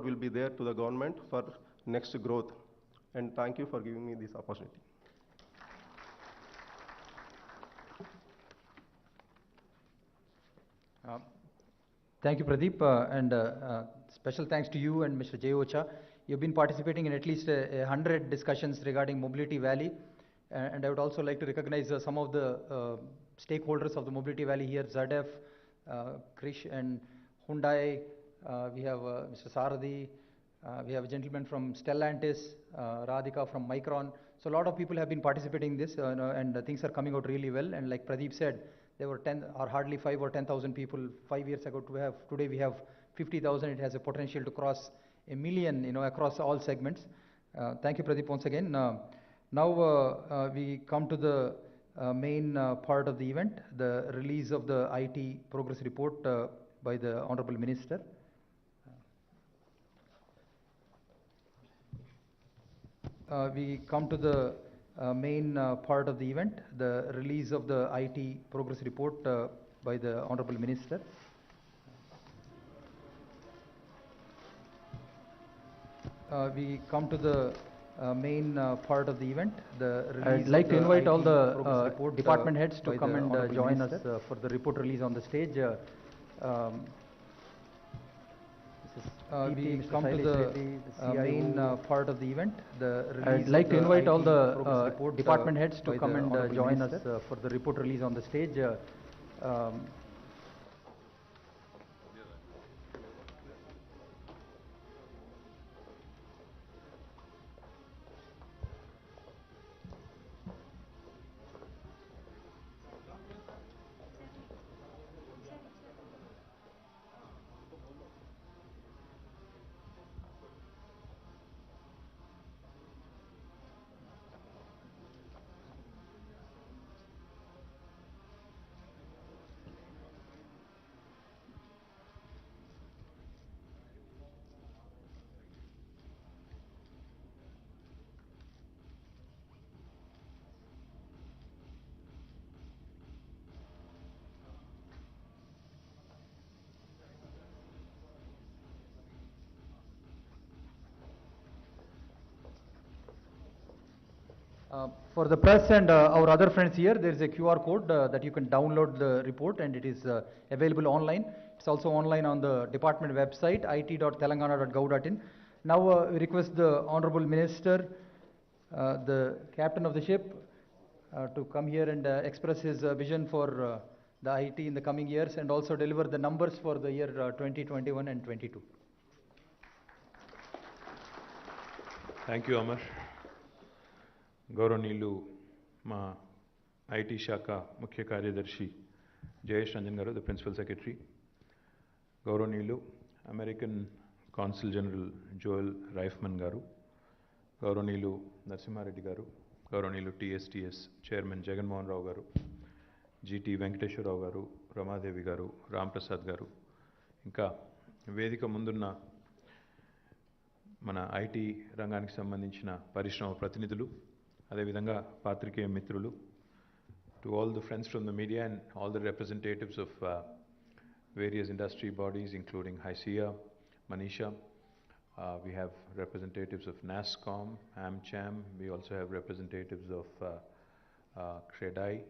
will be there to the government for next growth. And thank you for giving me this opportunity. Thank you, Pradeep, and special thanks to you and Mr. Jay Ocha. You've been participating in at least 100 discussions regarding Mobility Valley, and I would also like to recognize some of the stakeholders of the Mobility Valley here, ZF, Krish and Hyundai. We have Mr. Saradi, we have a gentleman from Stellantis, Radhika from Micron. So a lot of people have been participating in this, and things are coming out really well. And like Pradeep said, there were 10 or hardly 5 or 10,000 people 5 years ago. Today we have 50,000. It has a potential to cross 1 million, across all segments. Thank you, Pradeep, once again. Now we come to the main part of the event, the release of the IT progress report by the Honorable Minister. We come to the main part of the event, the release of the IT progress report by the Honorable Minister. We come to the main part of the event, the release. I'd like to invite all the department heads to come and join us for the report release on the stage. We come to the main part of the event, the release. I'd like to invite all the department heads to come and join us for the report release on the stage. For the press and our other friends here, there is a QR code that you can download the report, and it is available online. It's also online on the department website, it.telangana.gov.in. Now we request the Honorable Minister, the captain of the ship, to come here and express his vision for the IT in the coming years, and also deliver the numbers for the year 2021 and 22. Thank you, Amar. గౌరవనీయులు మా IT శాఖ ముఖ్య కార్యదర్శి జయేష్ రంజన్ గారు, the principal secretary, గౌరవనీయులు American consul general Joel రైఫ్మన్ గారు, గౌరవనీయులు నరసింహారెడ్డి గారు, గౌరవనీయులు టీఎస్టీఎస్ చైర్మన్ జగన్మోహన్ రావు గారు, జీటీ వెంకటేశ్వరరావు గారు, రమాదేవి గారు, రాంప్రసాద్ గారు, ఇంకా వేదిక ముందున్న మన ఐటీ రంగానికి సంబంధించిన పరిశ్రమ ప్రతినిధులు, అదేవిధంగా పాత్రికేయ మిత్రులు, to all the friends from the media and all the representatives of various industry bodies including HICIA, Manisha. We have representatives of NASSCOM, AmCham. We also have representatives of CREDAI.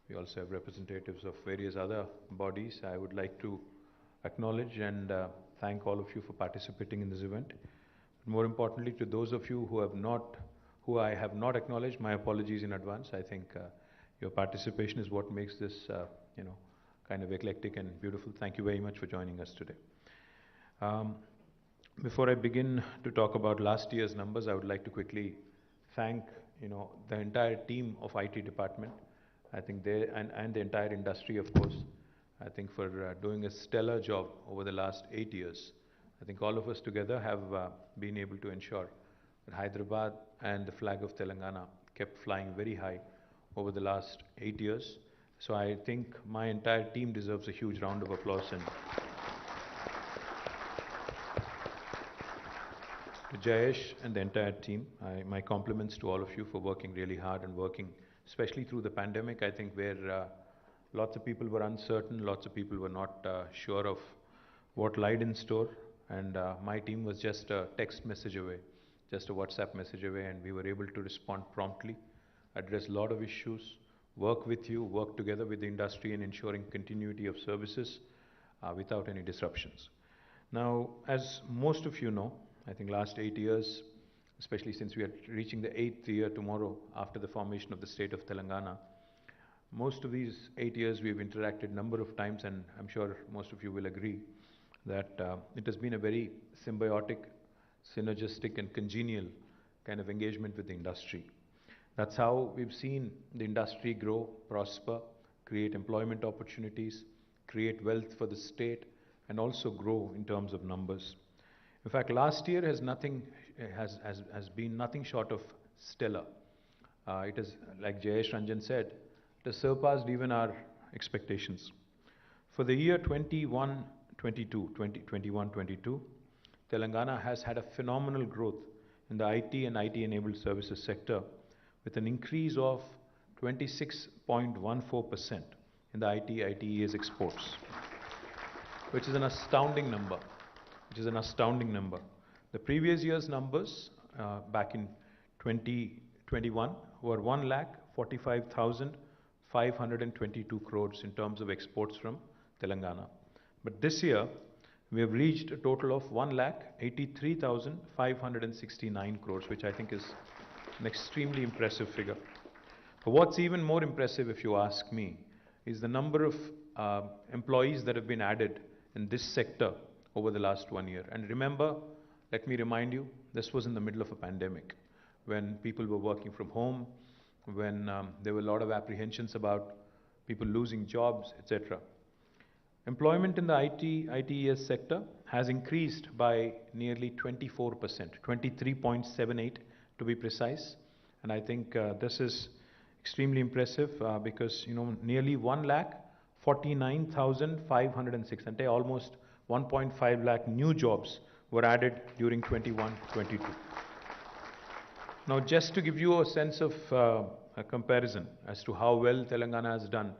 We also have representatives of various other bodies. I would like to acknowledge and thank all of you for participating in this event. More importantly, to those of you who I have not acknowledged, my apologies in advance. I think your participation is what makes this, kind of eclectic and beautiful. Thank you very much for joining us today. Before I begin to talk about last year's numbers, I would like to quickly thank, the entire team of IT department. I think they and the entire industry, of course. I think for doing a stellar job over the last 8 years. I think all of us together have been able to ensure that Hyderabad and the flag of Telangana kept flying very high over the last 8 years. So I think my entire team deserves a huge round of applause. And to Jayesh and the entire team, my compliments to all of you for working really hard and working, especially through the pandemic, I think, where lots of people were uncertain, lots of people were not sure of what lied in store. and my team was just a text message away, just a WhatsApp message away, and we were able to respond promptly, address a lot of issues, work with you, work together with the industry in ensuring continuity of services without any disruptions. Now, as most of you know, I think last 8 years, especially since we are reaching the 8th year tomorrow after the formation of the state of Telangana, most of these 8 years we've interacted a number of times, and I'm sure most of you will agree that it has been a very symbiotic, synergistic and congenial kind of engagement with the industry. That's how we've seen the industry grow, prosper, create employment opportunities, create wealth for the state, and also grow in terms of numbers. In fact, last year has been nothing short of stellar. It is, like Jayesh Ranjan said, it has surpassed even our expectations. For the year 21-22, Telangana has had a phenomenal growth in the IT and IT-enabled services sector, with an increase of 26.14% in the ITES exports, which is an astounding number. The previous year's numbers back in 2021 were 1,45,522 crores in terms of exports from Telangana. But this year, we have reached a total of 1,83,569 crores, which I think is an extremely impressive figure. But what's even more impressive, if you ask me, is the number of employees that have been added in this sector over the last 1 year. And remember, let me remind you, this was in the middle of a pandemic, when people were working from home, when there were a lot of apprehensions about people losing jobs, etc. Employment in the ITES sector has increased by nearly 24%, 23.78 to be precise. And I think this is extremely impressive because, nearly 1,49,506, and almost 1.5 lakh new jobs were added during 21-22. Now, just to give you a sense of a comparison as to how well Telangana has done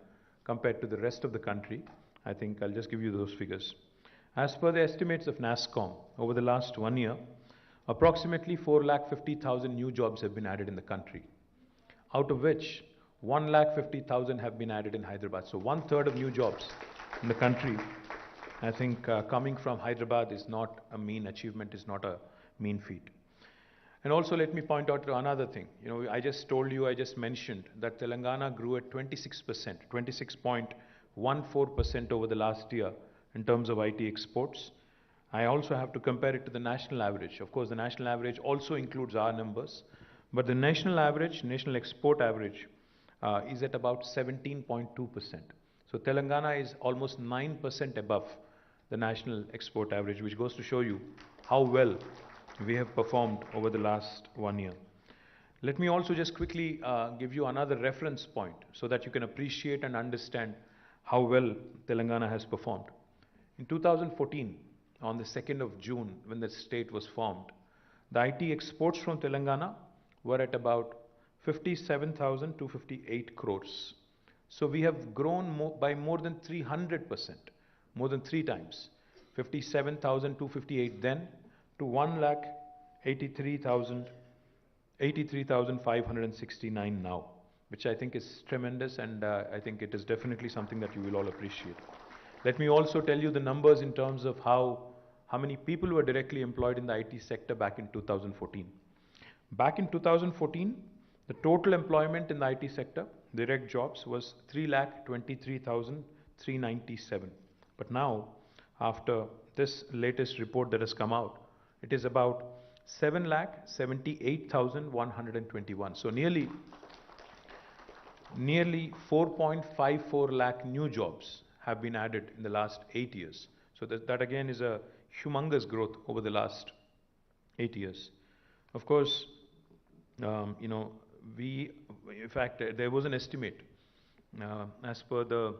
compared to the rest of the country, I think I'll just give you those figures. As per the estimates of NASSCOM, over the last 1 year, approximately 4,50,000 new jobs have been added in the country, out of which 1,50,000 have been added in Hyderabad. So 1/3 of new jobs in the country, I think coming from Hyderabad is not a mean achievement, is not a mean feat. And also let me point out to another thing. I just mentioned that Telangana grew at 26%, 26.14% over the last year in terms of IT exports. I also have to compare it to the national average. Of course, the national average also includes our numbers, but the national average, national export average, is at about 17.2%. So Telangana is almost 9% above the national export average, which goes to show you how well we have performed over the last 1 year. Let me also just quickly give you another reference point so that you can appreciate and understand how well Telangana has performed. In 2014, on the 2nd of June, when the state was formed, the IT exports from Telangana were at about 57,258 crores. So we have grown by more than 300%, more than 3 times. 57,258 then to 1,83,569 now, which I think is tremendous, and I think it is definitely something that you will all appreciate. Let me also tell you the numbers in terms of how many people were directly employed in the IT sector back in 2014. Back in 2014, the total employment in the IT sector, direct jobs, was 3,23,397. But now, after this latest report that has come out, it is about 7,78,121. So nearly 4.54 lakh new jobs have been added in the last 8 years. So that again is a humongous growth over the last 8 years. Of course, in fact, there was an estimate as per the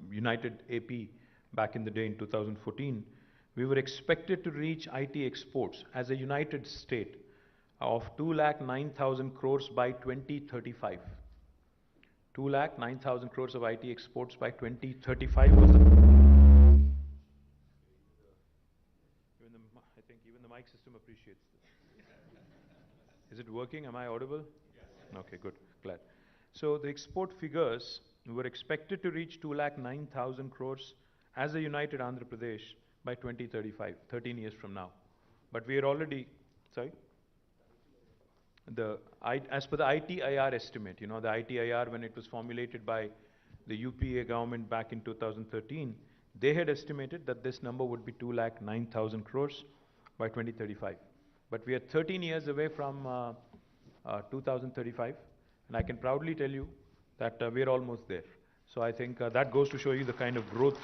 United AP back in the day in 2014. We were expected to reach IT exports as a united state of 2,09,000 crores by 2035. 2,09,000 crores of IT exports by 2035 was the I think even the mic system appreciates this. Is it working? Am I audible? Yes. Okay, good. Glad. So the export figures were expected to reach 2,09,000 crores as a united Andhra Pradesh by 2035, 13 years from now. But we are already, sorry? As per the ITIR estimate, the ITIR, when it was formulated by the UPA government back in 2013, they had estimated that this number would be 2,09,000 crores by 2035. But we are 13 years away from 2035, and I can proudly tell you that we are almost there. So I think that goes to show you the kind of growth,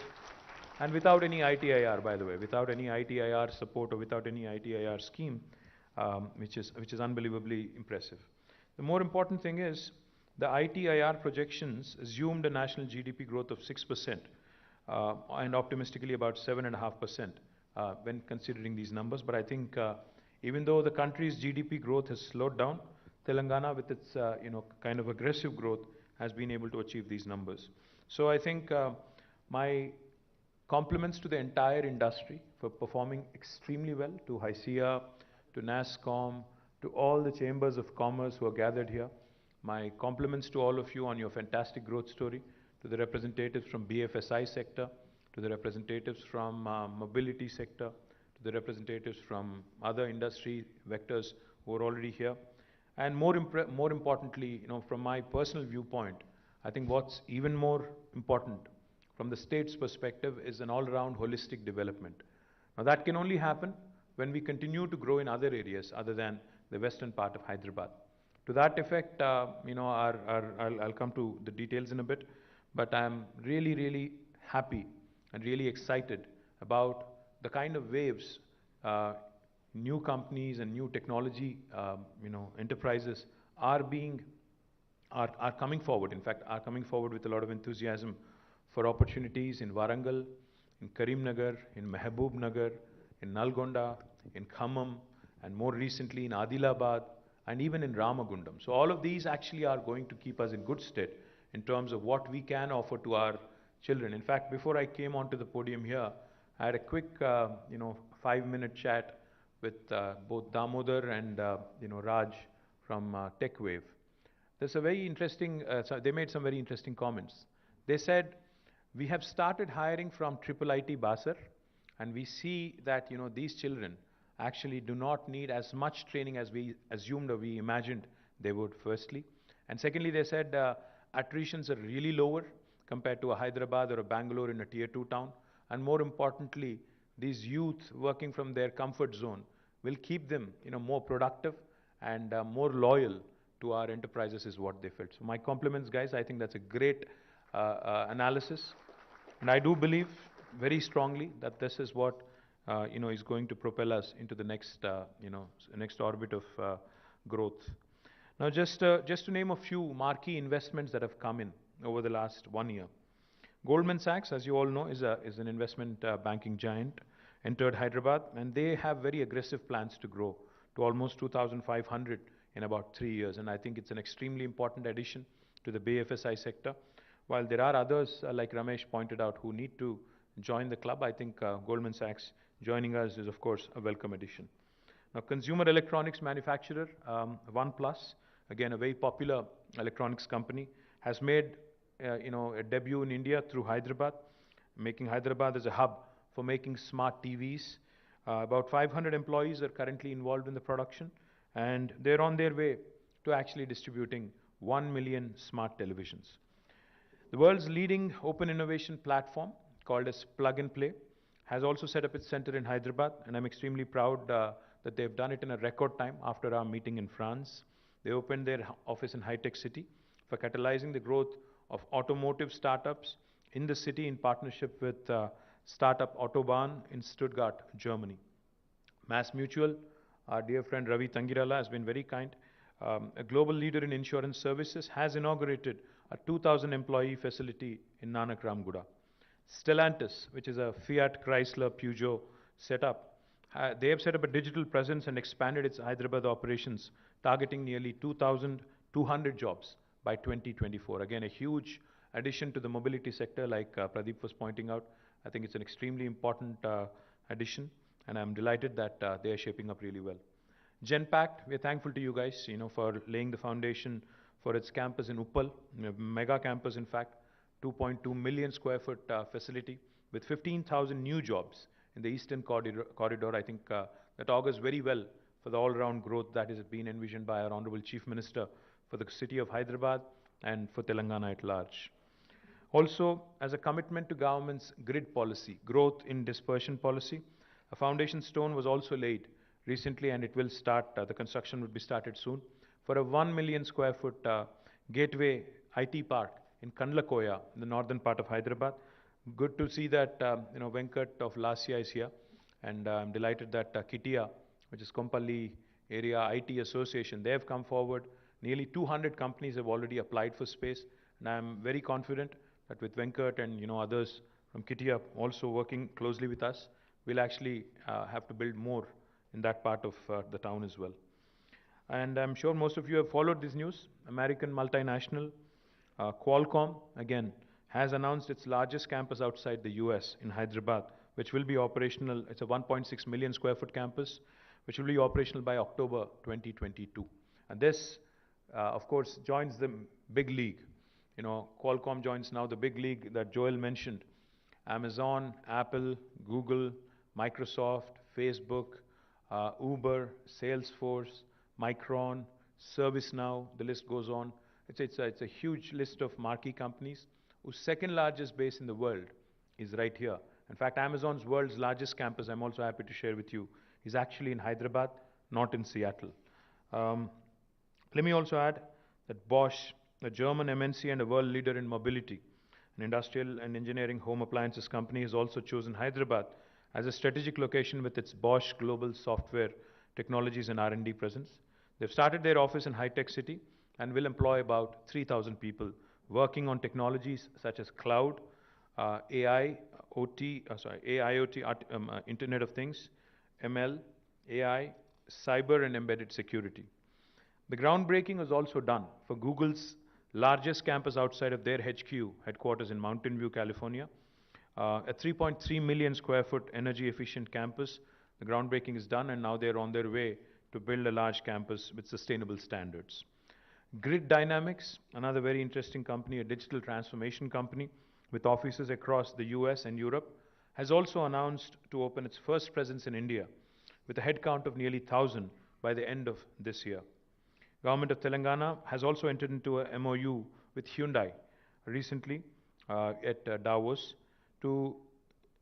and without any ITIR, by the way, without any ITIR support or without any ITIR scheme, which is unbelievably impressive. The more important thing is the ITIR projections assumed a national GDP growth of 6% and optimistically about 7.5% when considering these numbers. But I think even though the country's GDP growth has slowed down, Telangana, with its kind of aggressive growth, has been able to achieve these numbers. So I think my compliments to the entire industry for performing extremely well, to HYCIA, to NASSCOM, to all the chambers of commerce who are gathered here. My compliments to all of you on your fantastic growth story, to the representatives from BFSI sector, to the representatives from mobility sector, to the representatives from other industry vectors who are already here. And more importantly, from my personal viewpoint, I think what's even more important from the state's perspective is an all-round holistic development. Now that can only happen when we continue to grow in other areas other than the western part of Hyderabad. To that effect, I'll come to the details in a bit, but I'm really, really happy and really excited about the kind of waves new companies and new technology, enterprises are coming forward. In fact, are coming forward with a lot of enthusiasm for opportunities in Warangal, in Karimnagar, in Mehboob in Nalgonda, in Khammam, and more recently in Adilabad, and even in Ramagundam. So all of these actually are going to keep us in good stead in terms of what we can offer to our children. In fact, before I came onto the podium here, I had a quick, 5-minute chat with both Damodar and, Raj from TechWave. There's a very interesting, they made some very interesting comments. They said, we have started hiring from IIIT Basar, and we see that, these children actually do not need as much training as we assumed or we imagined they would, firstly. And secondly, they said attritions are really lower compared to a Hyderabad or a Bangalore in a tier 2 town. And more importantly, these youth working from their comfort zone will keep them, more productive and more loyal to our enterprises is what they felt. So my compliments, guys. I think that's a great analysis. And I do believe very strongly that this is what is going to propel us into the next, next orbit of growth. Now, just to name a few marquee investments that have come in over the last 1 year. Goldman Sachs, as you all know, is an investment banking giant, entered Hyderabad, and they have very aggressive plans to grow to almost 2,500 in about 3 years. And I think it's an extremely important addition to the BFSI sector. While there are others, like Ramesh pointed out, who need to join the club, I think Goldman Sachs joining us is, of course, a welcome addition. Now, consumer electronics manufacturer OnePlus, again a very popular electronics company, has made a debut in India through Hyderabad, making Hyderabad as a hub for making smart TVs. About 500 employees are currently involved in the production, and they're on their way to actually distributing 1 million smart televisions. The world's leading open innovation platform, called as Plug and Play, has also set up its center in Hyderabad, and I'm extremely proud that they've done it in a record time after our meeting in France. They opened their office in High-Tech City for catalyzing the growth of automotive startups in the city in partnership with startup Autobahn in Stuttgart, Germany. Mass Mutual, our dear friend Ravi Tangirala has been very kind. A global leader in insurance services has inaugurated a 2,000 employee facility in Nanak Ramguda. Stellantis, which is a Fiat Chrysler Peugeot setup, they have set up a digital presence and expanded its Hyderabad operations, targeting nearly 2,200 jobs by 2024. Again, a huge addition to the mobility sector, like Pradeep was pointing out. I think it's an extremely important addition. and I'm delighted that they are shaping up really well. Genpact, we're thankful to you guys, for laying the foundation for its campus in Uppal, mega campus in fact, 2.2 million square foot facility with 15,000 new jobs in the eastern corridor. I think that augurs very well for the all-round growth that has been envisioned by our Honorable Chief Minister for the city of Hyderabad and for Telangana at large. Also, as a commitment to government's grid policy, growth in dispersion policy, a foundation stone was also laid recently, and it will start, the construction will be started soon, for a 1 million square foot gateway IT park in Kandlakoya, in the northern part of Hyderabad. Good to see that, Venkat of Lasya is here, and I'm delighted that KTR, which is Kompalli Area IT Association, they have come forward. Nearly 200 companies have already applied for space, and I'm very confident that with Venkat and others from KTR also working closely with us, we'll actually have to build more in that part of the town as well. And I'm sure most of you have followed this news. American multinational Qualcomm, again, has announced its largest campus outside the US in Hyderabad, which will be operational. It's a 1.6 million square foot campus, which will be operational by October 2022. And this, of course, joins the big league. Qualcomm joins now the big league that Joel mentioned. Amazon, Apple, Google, Microsoft, Facebook, Uber, Salesforce, Micron, ServiceNow, the list goes on. It's a huge list of marquee companies whose second largest base in the world is right here. In fact, Amazon's world's largest campus, I'm also happy to share with you, is actually in Hyderabad, not in Seattle. Let me also add that Bosch, a German MNC and a world leader in mobility, an industrial and engineering home appliances company, has also chosen Hyderabad as a strategic location with its Bosch global software technologies and R&D presence. They've started their office in High Tech City and will employ about 3,000 people working on technologies such as cloud, AI, OT, AIoT, Internet of Things, ML, AI, cyber and embedded security. The groundbreaking was also done for Google's largest campus outside of their HQ, headquarters in Mountain View, California, a 3.3 million square foot energy efficient campus. The groundbreaking is done, and now they're on their way to build a large campus with sustainable standards. Grid Dynamics, another very interesting company, a digital transformation company with offices across the US and Europe, has also announced to open its first presence in India with a headcount of nearly 1,000 by the end of this year. Government of Telangana has also entered into a MOU with Hyundai recently at Davos to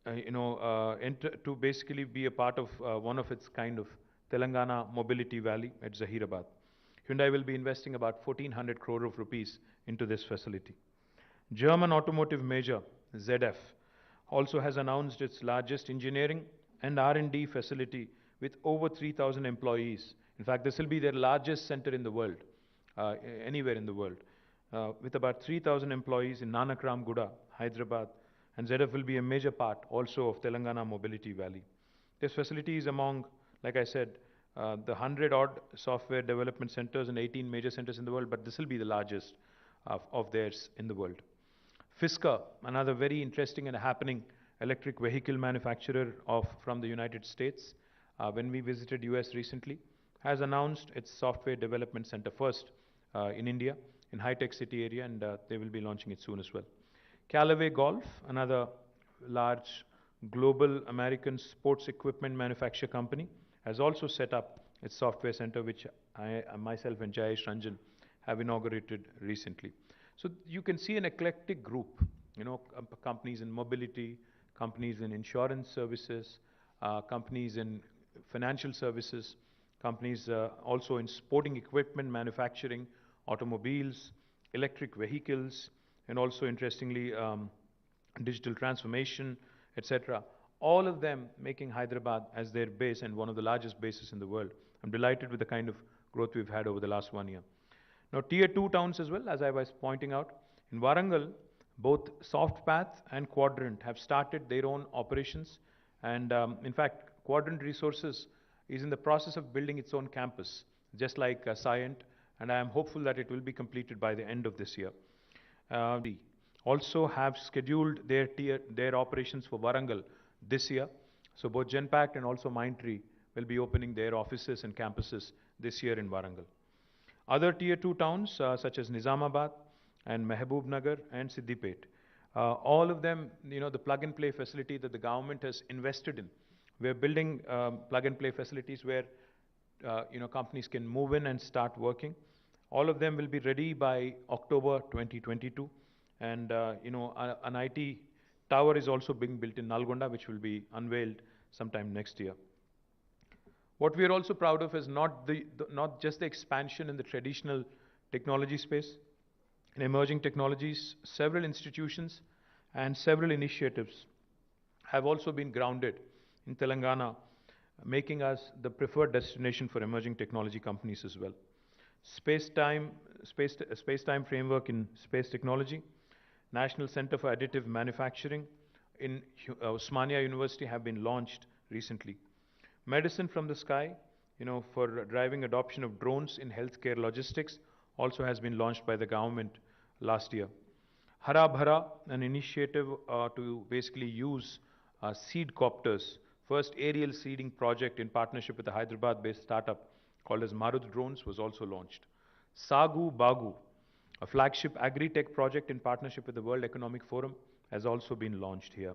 to basically be a part of one of its kind of Telangana Mobility Valley at Zahirabad. Hyundai will be investing about 1,400 crore of rupees into this facility. German automotive major ZF also has announced its largest engineering and R&D facility with over 3,000 employees. In fact, this will be their largest center in the world, anywhere in the world, with about 3,000 employees in Nanakram Guda, Hyderabad, and ZF will be a major part also of Telangana Mobility Valley. This facility is among, like I said, the 100-odd software development centers and 18 major centers in the world, but this will be the largest of theirs in the world. Fisker, another very interesting and happening electric vehicle manufacturer from the United States, when we visited US recently, has announced its software development center first in India, in High Tech City area, and they will be launching it soon as well. Callaway Golf, another large global American sports equipment manufacturer company, has also set up its software center, which I myself and Jayesh Ranjan have inaugurated recently. So you can see an eclectic group, companies in mobility, companies in insurance services, companies in financial services, companies also in sporting equipment manufacturing, automobiles, electric vehicles, and also interestingly digital transformation, etc. All of them making Hyderabad as their base and one of the largest bases in the world. I'm delighted with the kind of growth we've had over the last 1 year. Now, Tier 2 towns as well, as I was pointing out. In Warangal, both SoftPath and Quadrant have started their own operations. And in fact, Quadrant Resources is in the process of building its own campus, just like Cyient, and I am hopeful that it will be completed by the end of this year. Also have scheduled their operations for Warangal this year. So both Genpact and also Mindtree will be opening their offices and campuses this year in Warangal. Other tier 2 towns such as Nizamabad and Mehboob Nagar and Siddipet, all of them, the plug and play facility that the government has invested in. We're building plug and play facilities where companies can move in and start working. All of them will be ready by October 2022. And an IT tower is also being built in Nalgonda, which will be unveiled sometime next year. What we are also proud of is not just the expansion in the traditional technology space. In emerging technologies, several institutions and several initiatives have also been grounded in Telangana, making us the preferred destination for emerging technology companies as well. Space-time framework in space technology, National Center for Additive Manufacturing in Osmania University have been launched recently. Medicine from the sky, for driving adoption of drones in healthcare logistics also has been launched by the government last year. Hara Bhara, an initiative to basically use seed copters, first aerial seeding project in partnership with a Hyderabad-based startup called as Marud Drones was also launched. Sagu Bagu, a flagship agri-tech project in partnership with the World Economic Forum, has also been launched here.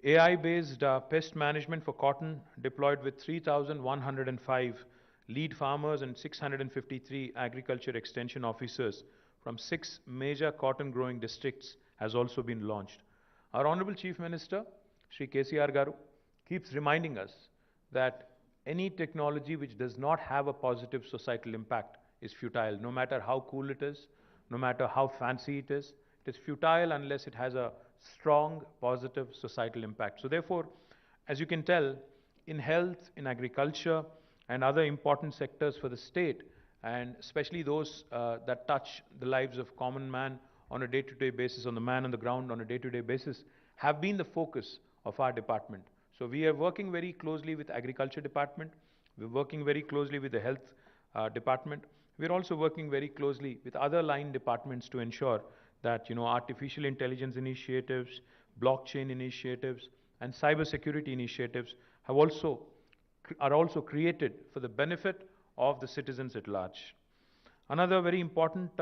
AI-based pest management for cotton deployed with 3,105 lead farmers and 653 agriculture extension officers from 6 major cotton growing districts has also been launched. Our Honorable Chief Minister, Shri KTR Garu, keeps reminding us that any technology which does not have a positive societal impact is futile, no matter how cool it is, no matter how fancy it is futile unless it has a strong, positive societal impact. So therefore, as you can tell, in health, in agriculture, and other important sectors for the state, and especially those that touch the lives of common man on a day-to-day basis, on the man on the ground on a day-to-day basis, have been the focus of our department. So we are working very closely with Agriculture Department, we're working very closely with the Health Department, we're also working very closely with other line departments to ensure that artificial intelligence initiatives, blockchain initiatives, and cybersecurity initiatives are also created for the benefit of the citizens at large. Another very important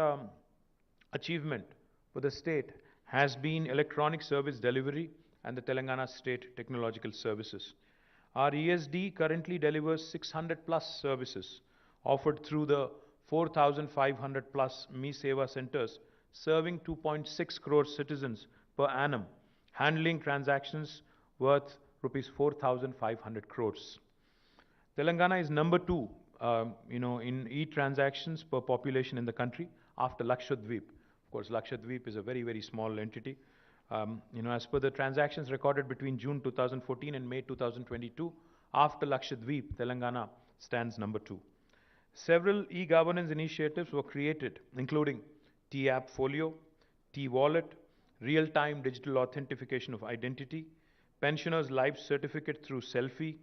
achievement for the state has been electronic service delivery and the Telangana State Technological Services. Our ESD currently delivers 600 plus services offered through the 4,500 plus Me Seva centers, serving 2.6 crore citizens per annum, handling transactions worth rupees 4,500 crores. Telangana is number 2, in e-transactions per population in the country after Lakshadweep. Of course, Lakshadweep is a very, very small entity. As per the transactions recorded between June 2014 and May 2022, after Lakshadweep, Telangana stands number 2. Several e-governance initiatives were created, including T-App Folio, T-Wallet, real-time digital authentication of identity, pensioners' life certificate through selfie,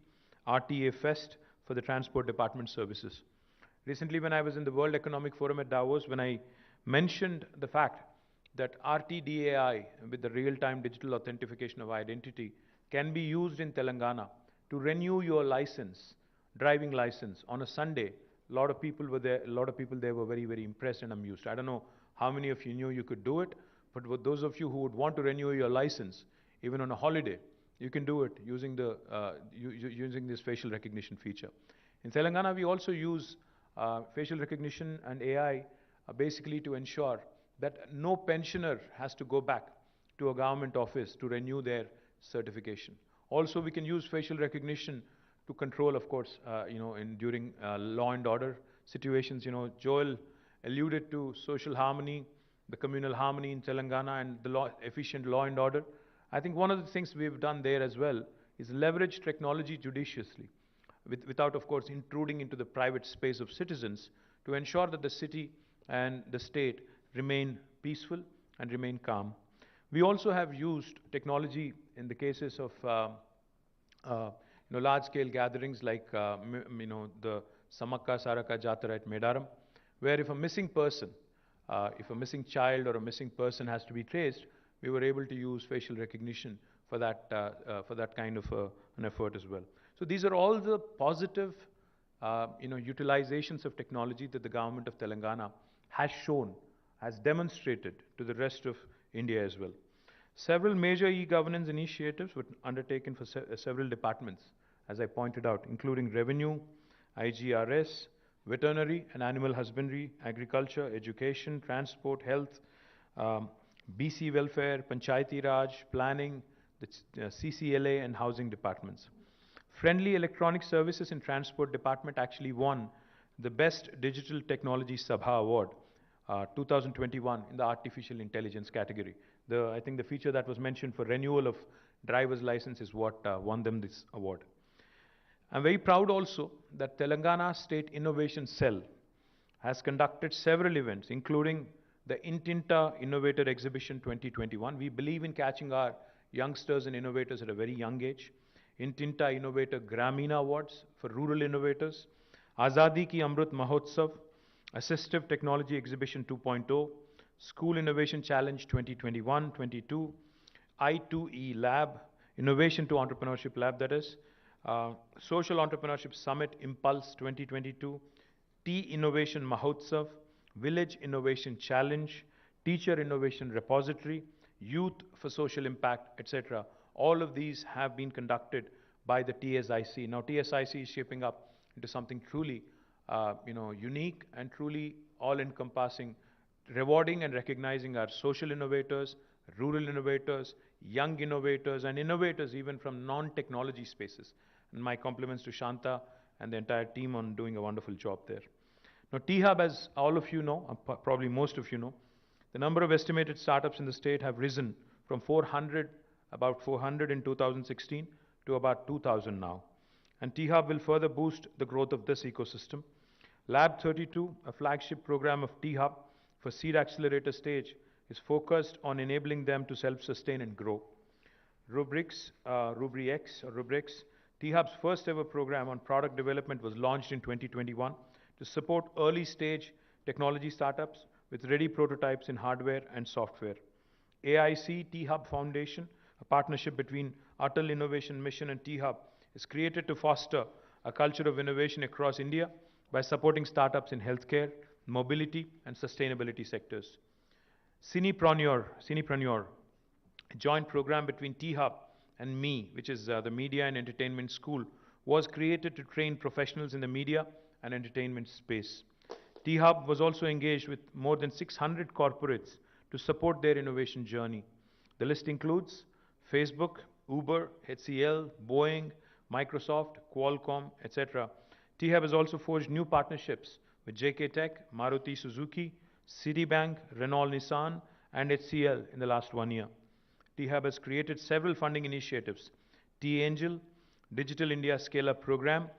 RTA Fest for the Transport Department services. Recently, when I was in the World Economic Forum at Davos, when I mentioned the fact that RTDAI, with the real-time digital authentication of identity, can be used in Telangana to renew your license, driving license, on a Sunday, a lot of people there were very, very impressed and amused. I don't know how many of you knew you could do it, but for those of you who would want to renew your license, even on a holiday, you can do it using using this facial recognition feature. In Telangana, we also use facial recognition and AI basically to ensure that no pensioner has to go back to a government office to renew their certification. Also, we can use facial recognition to control, of course, during law and order situations. Joel alluded to social harmony, the communal harmony in Telangana, and the efficient law and order. I think one of the things we've done there as well is leverage technology judiciously, without, of course, intruding into the private space of citizens, to ensure that the city and the state remain peaceful and remain calm. We also have used technology in the cases of large-scale gatherings like the Samakka Saraka Jatara at Medaram, where if a missing person, if a missing child or a missing person has to be traced, we were able to use facial recognition for that kind of an effort as well. So these are all the positive utilizations of technology that the government of Telangana has shown, has demonstrated to the rest of India as well. Several major e-governance initiatives were undertaken for several departments, as I pointed out, including revenue, IGRS, veterinary and animal husbandry, agriculture, education, transport, health, BC welfare, Panchayati Raj, planning, the CCLA and housing departments. Friendly Electronic Services and Transport Department actually won the Best Digital Technology Sabha Award 2021 in the Artificial Intelligence category. I think the feature that was mentioned for renewal of driver's license is what won them this award. I'm very proud also that Telangana State Innovation Cell has conducted several events, including the Intinta Innovator Exhibition 2021. We believe in catching our youngsters and innovators at a very young age. Intinta Innovator Gramina Awards for rural innovators, Azadi Ki Amrut Mahotsav, Assistive Technology Exhibition 2.0, School Innovation Challenge 2021-22, I2E Lab, Innovation to Entrepreneurship Lab that is, Social Entrepreneurship Summit Impulse 2022, Tea Innovation Mahotsav, Village Innovation Challenge, Teacher Innovation Repository, Youth for Social Impact, etc. All of these have been conducted by the TSIC. Now TSIC is shaping up into something truly unique and truly all-encompassing, rewarding and recognizing our social innovators, rural innovators, young innovators, and innovators even from non-technology spaces. And my compliments to Shanta and the entire team on doing a wonderful job there. Now, T-Hub, as all of you know, probably most of you know, the number of estimated startups in the state have risen from about 400 in 2016 to about 2,000 now. And T-Hub will further boost the growth of this ecosystem. Lab 32, a flagship program of T-Hub for seed accelerator stage, is focused on enabling them to self-sustain and grow. Rubrix, T-Hub's first ever program on product development was launched in 2021 to support early stage technology startups with ready prototypes in hardware and software. AIC T-Hub Foundation, a partnership between Atal Innovation Mission and T-Hub, is created to foster a culture of innovation across India by supporting startups in healthcare, mobility, and sustainability sectors. Cinepreneur, a joint program between T-Hub and ME, which is the Media and Entertainment School, was created to train professionals in the media and entertainment space. T-Hub was also engaged with more than 600 corporates to support their innovation journey. The list includes Facebook, Uber, HCL, Boeing, Microsoft, Qualcomm, etc. T-Hub has also forged new partnerships with JK Tech, Maruti Suzuki, Citibank, Renault Nissan, and HCL in the last 1 year. T-Hub has created several funding initiatives: T-Angel, Digital India Scale-Up Program,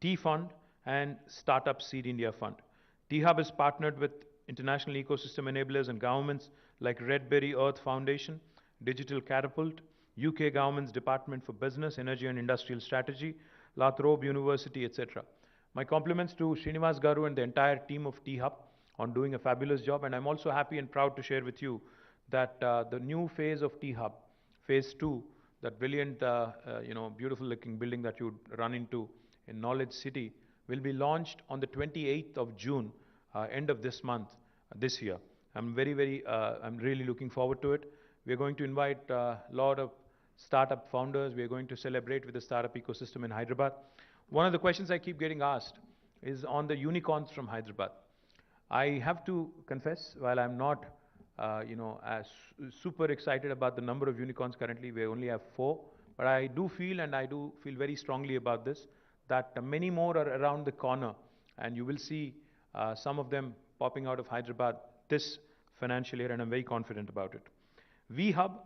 T-Fund, and Startup Seed India Fund. T-Hub has partnered with international ecosystem enablers and governments like Redberry Earth Foundation, Digital Catapult, UK Government's Department for Business, Energy and Industrial Strategy, Lathrop University, etc. My compliments to Srinivas Garu and the entire team of T-Hub on doing a fabulous job, and I'm also happy and proud to share with you that the new phase of T-Hub, phase 2, that brilliant, beautiful looking building that you run into in Knowledge City, will be launched on the 28th of June, end of this month, this year. I'm really looking forward to it. We're going to invite a lot of startup founders. We're going to celebrate with the startup ecosystem in Hyderabad. One of the questions I keep getting asked is on the unicorns from Hyderabad. I have to confess, while I'm not as super excited about the number of unicorns currently, we only have 4, but I do feel, and I do feel very strongly about this, that many more are around the corner, and you will see some of them popping out of Hyderabad this financial year, and I'm very confident about it. V-Hub,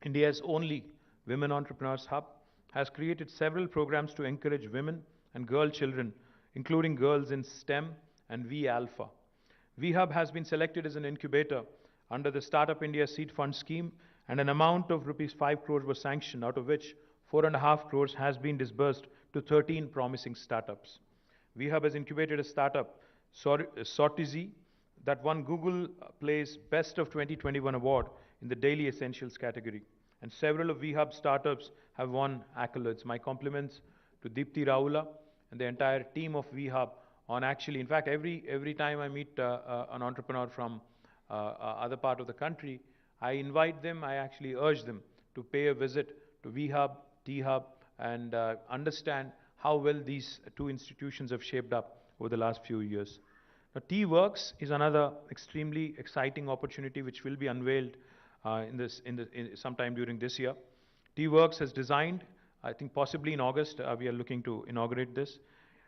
India's only women entrepreneurs hub, has created several programs to encourage women and girl children, including girls in STEM and V-Alpha. V-Hub has been selected as an incubator under the Startup India Seed Fund scheme, and an amount of rupees 5 crores was sanctioned, out of which 4.5 crores has been disbursed to 13 promising startups. V-Hub has incubated a startup, Sortizy, that won Google Play's Best of 2021 award in the Daily Essentials category. And several of VHub startups have won accolades. My compliments to Deepthi Raula and the entire team of VHub on actually, in fact, every time I meet an entrepreneur from other part of the country, I invite them, I actually urge them to pay a visit to VHub, T-Hub, and understand how well these two institutions have shaped up over the last few years. Now, T-Works is another extremely exciting opportunity which will be unveiled sometime during this year. T-Works has designed, I think possibly in August, we are looking to inaugurate this,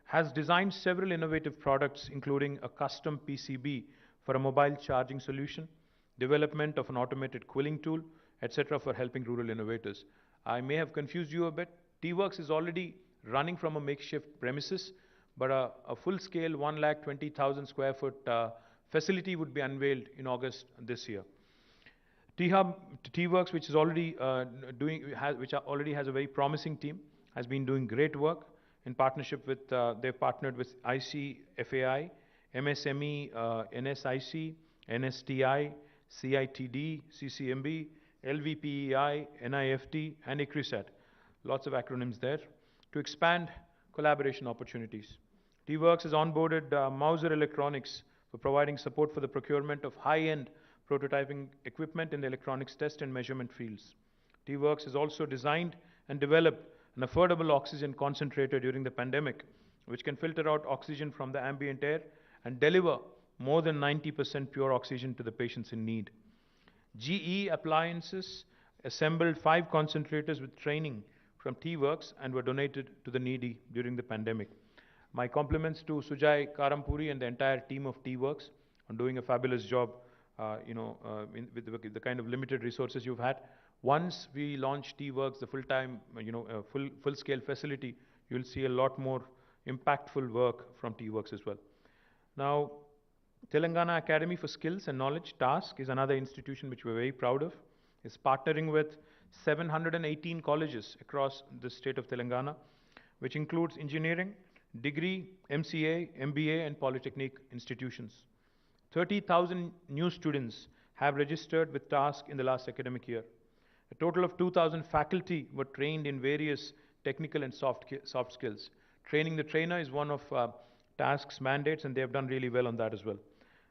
has designed several innovative products, including a custom PCB for a mobile charging solution, development of an automated quilling tool, etc., for helping rural innovators. I may have confused you a bit. T-Works is already running from a makeshift premises, but a full-scale 120,000 square foot facility would be unveiled in August this year. T-Works, which is already already has a very promising team, has been doing great work in partnership with, they've partnered with ICFAI, MSME, NSIC, NSTI, CITD, CCMB, LVPEI, NIFT, and ICRISAT. Lots of acronyms there. To expand collaboration opportunities. T-Works has onboarded Mauser Electronics for providing support for the procurement of high-end prototyping equipment in the electronics test and measurement fields. T-Works has also designed and developed an affordable oxygen concentrator during the pandemic, which can filter out oxygen from the ambient air and deliver more than 90% pure oxygen to the patients in need. GE Appliances assembled 5 concentrators with training from T-Works and were donated to the needy during the pandemic. My compliments to Sujay Karampuri and the entire team of T-Works on doing a fabulous job, with the kind of limited resources you've had. Once we launch T-Works, the full-time, full-scale facility, you'll see a lot more impactful work from T-Works as well. Now, Telangana Academy for Skills and Knowledge, TASK, is another institution which we're very proud of. It's partnering with 718 colleges across the state of Telangana, which includes engineering, degree, MCA, MBA, and polytechnic institutions. 30,000 new students have registered with TASK in the last academic year. A total of 2,000 faculty were trained in various technical and soft skills. Training the trainer is one of TASK's mandates, and they have done really well on that as well.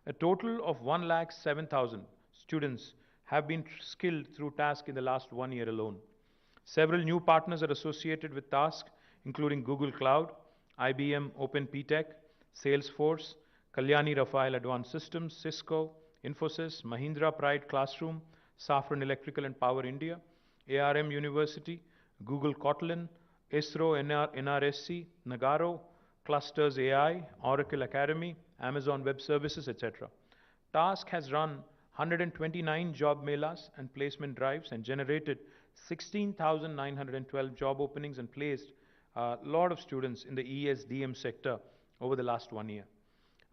A total of 107,000 students have been skilled through TASK in the last 1 year alone. Several new partners are associated with TASK, including Google Cloud, IBM Open PTech, Salesforce, Kalyani Rafael Advanced Systems, Cisco, Infosys, Mahindra Pride Classroom, Safran Electrical and Power India, ARM University, Google Kotlin, ISRO NRSC, Nagaro, Clusters AI, Oracle Academy, Amazon Web Services, etc. TASK has run 129 job melas and placement drives and generated 16,912 job openings and placed a lot of students in the ESDM sector over the last 1 year.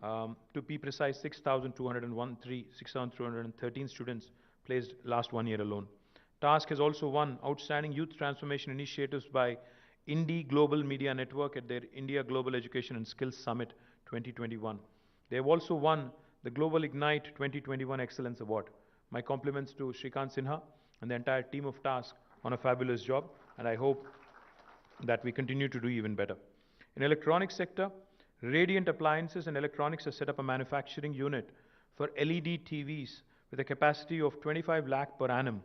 To be precise, 6,213 students placed last 1 year alone. TASK has also won Outstanding Youth Transformation Initiatives by Indie Global Media Network at their India Global Education and Skills Summit 2021. They have also won the Global Ignite 2021 Excellence Award. My compliments to Shrikant Sinha and the entire team of TASK on a fabulous job, and I hope that we continue to do even better. In electronics sector, Radiant Appliances and Electronics has set up a manufacturing unit for LED TVs with a capacity of 25 lakh per annum,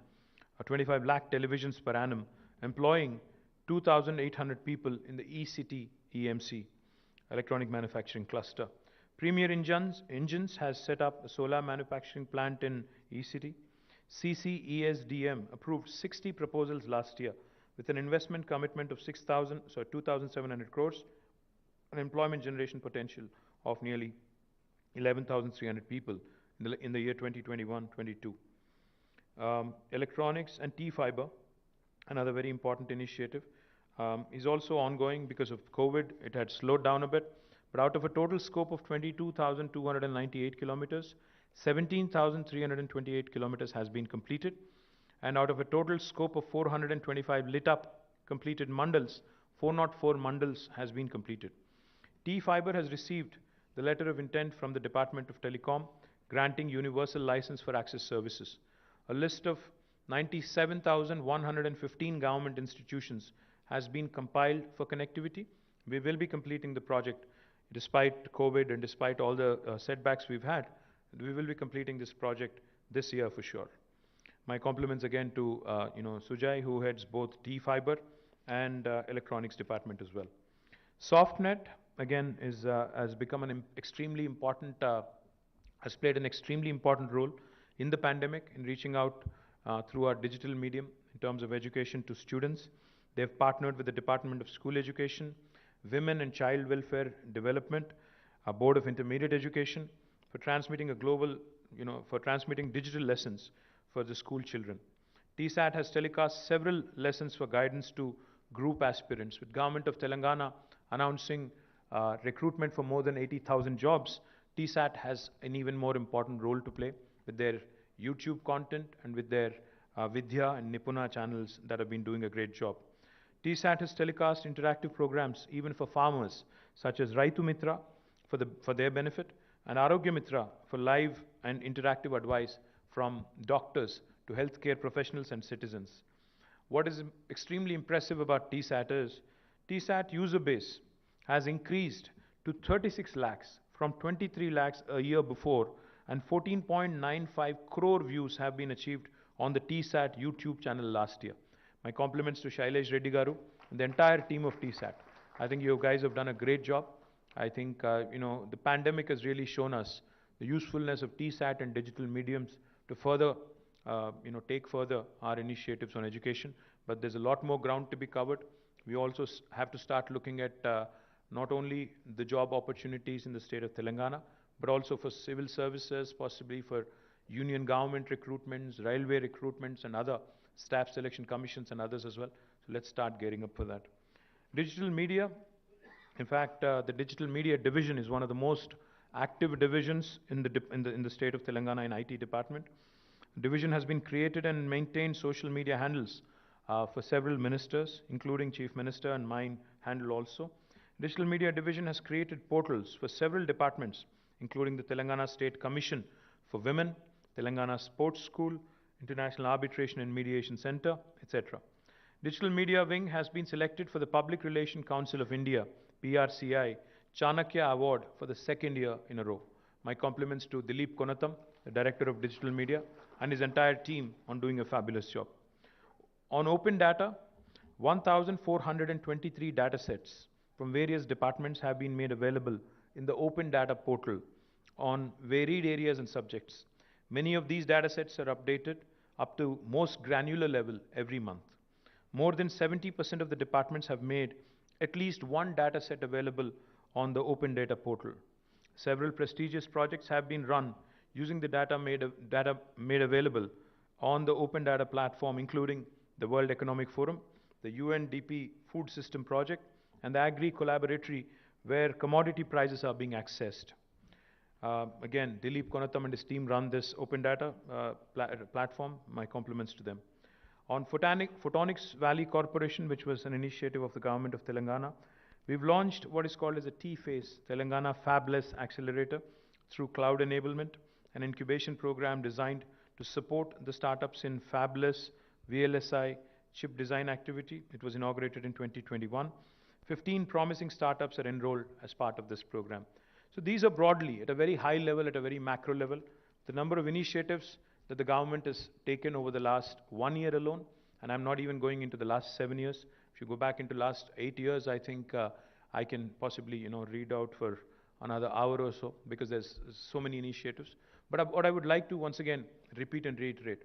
or 25 lakh televisions per annum, employing 2,800 people in the ECT EMC, Electronic Manufacturing Cluster. Premier Engines has set up a solar manufacturing plant in ECT. CCESDM approved 60 proposals last year with an investment commitment of 2,700 crores, an employment generation potential of nearly 11,300 people in the year 2021-22. Electronics and T-Fiber, another very important initiative, is also ongoing because of COVID. It had slowed down a bit, but out of a total scope of 22,298 kilometers, 17,328 kilometers has been completed, and out of a total scope of 425 lit up completed mandals, 404 mandals has been completed. T-Fiber has received the letter of intent from the Department of Telecom granting universal license for access services. A list of 97,115 government institutions has been compiled for connectivity. We will be completing the project despite COVID and despite all the setbacks we've had. We will be completing this project this year for sure. My compliments again to Sujay, who heads both T-Fiber and electronics department as well. SoftNet again has become an extremely important, has played an extremely important role in the pandemic in reaching out through our digital medium in terms of education to students. They've partnered with the Department of School Education, Women and Child Welfare Development, our Board of Intermediate Education for transmitting for transmitting digital lessons for the school children. TSAT has telecast several lessons for guidance to group aspirants, with Government of Telangana announcing recruitment for more than 80,000 jobs. TSAT has an even more important role to play with their YouTube content and with their Vidya and Nipuna channels that have been doing a great job. TSAT has telecast interactive programs even for farmers, such as Raitu Mitra for their benefit, and Arogya Mitra for live and interactive advice from doctors to healthcare professionals and citizens. What is extremely impressive about TSAT is TSAT user base has increased to 36 lakhs from 23 lakhs a year before, and 14.95 crore views have been achieved on the TSAT YouTube channel last year. My compliments to Shailesh Reddy Garu and the entire team of TSAT. I think you guys have done a great job. I think, the pandemic has really shown us the usefulness of TSAT and digital mediums to further, take further our initiatives on education. But there's a lot more ground to be covered. We also have to start looking at not only the job opportunities in the state of Telangana, but also for civil services, possibly for union government recruitments, railway recruitments, and other staff selection commissions and others as well. So let's start gearing up for that. Digital media. In fact, the digital media division is one of the most active divisions in the state of Telangana in IT department. The division has been created and maintained social media handles for several ministers, including Chief Minister and mine handle also. Digital media division has created portals for several departments, including the Telangana State Commission for Women, Telangana Sports School, International Arbitration and Mediation Center, etc. Digital Media Wing has been selected for the Public Relations Council of India, PRCI, Chanakya Award for the second year in a row. My compliments to Dilip Konatam, the Director of Digital Media, and his entire team on doing a fabulous job. On open data, 1,423 data sets from various departments have been made available in the open data portal on varied areas and subjects. Many of these data sets are updated up to most granular level every month. More than 70% of the departments have made at least one data set available on the open data portal. Several prestigious projects have been run using the data made available on the open data platform, including the World Economic Forum, the UNDP Food System Project, and the Agri Collaboratory, where commodity prices are being accessed. Again, Dilip Konatam and his team run this open data platform. My compliments to them. On Photonics Valley Corporation, which was an initiative of the government of Telangana, we've launched what is called as a T-Phase, Telangana Fabless Accelerator, through cloud enablement, an incubation program designed to support the startups in fabless, VLSI, chip design activity. It was inaugurated in 2021. 15 promising startups are enrolled as part of this program. So these are broadly, at a very high level, at a very macro level, the number of initiatives that the government has taken over the last 1 year alone, and I'm not even going into the last 7 years. If you go back into last 8 years, I think I can possibly, read out for another hour or so, because there's so many initiatives. But what I would like to once again repeat and reiterate,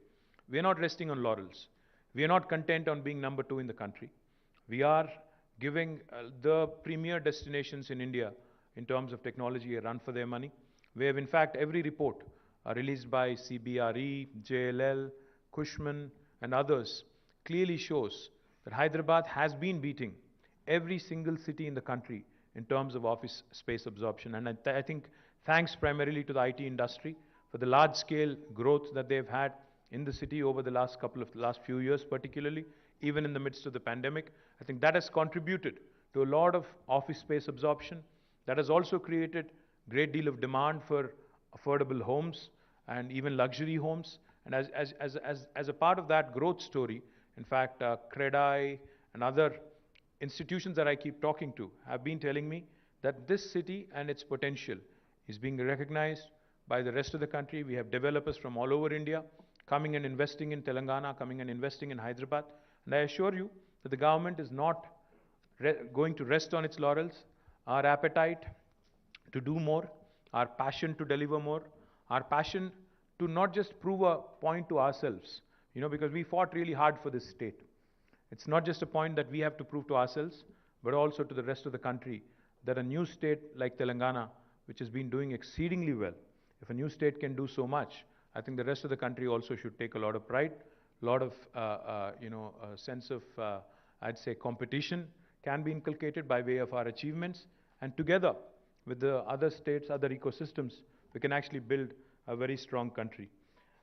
we are not resting on laurels. We are not content on being number 2 in the country. We are giving the premier destinations in India in terms of technology a run for their money. We have, in fact, every report released by CBRE, JLL, Cushman, and others clearly shows that Hyderabad has been beating every single city in the country in terms of office space absorption. And I think thanks primarily to the IT industry for the large-scale growth that they've had in the city over the last few years, particularly, even in the midst of the pandemic. I think that has contributed to a lot of office space absorption. That has also created a great deal of demand for affordable homes and even luxury homes. And as a part of that growth story, in fact, CREDAI and other institutions that I keep talking to have been telling me that this city and its potential is being recognized by the rest of the country. We have developers from all over India coming and investing in Telangana, coming and investing in Hyderabad. And I assure you that the government is not going to rest on its laurels. Our appetite to do more, our passion to deliver more, our passion to not just prove a point to ourselves, because we fought really hard for this state. It's not just a point that we have to prove to ourselves, but also to the rest of the country that a new state like Telangana, which has been doing exceedingly well, if a new state can do so much, I think the rest of the country also should take a lot of pride, a lot of, a sense of, I'd say, competition can be inculcated by way of our achievements, and together with the other states, other ecosystems, we can actually build a very strong country.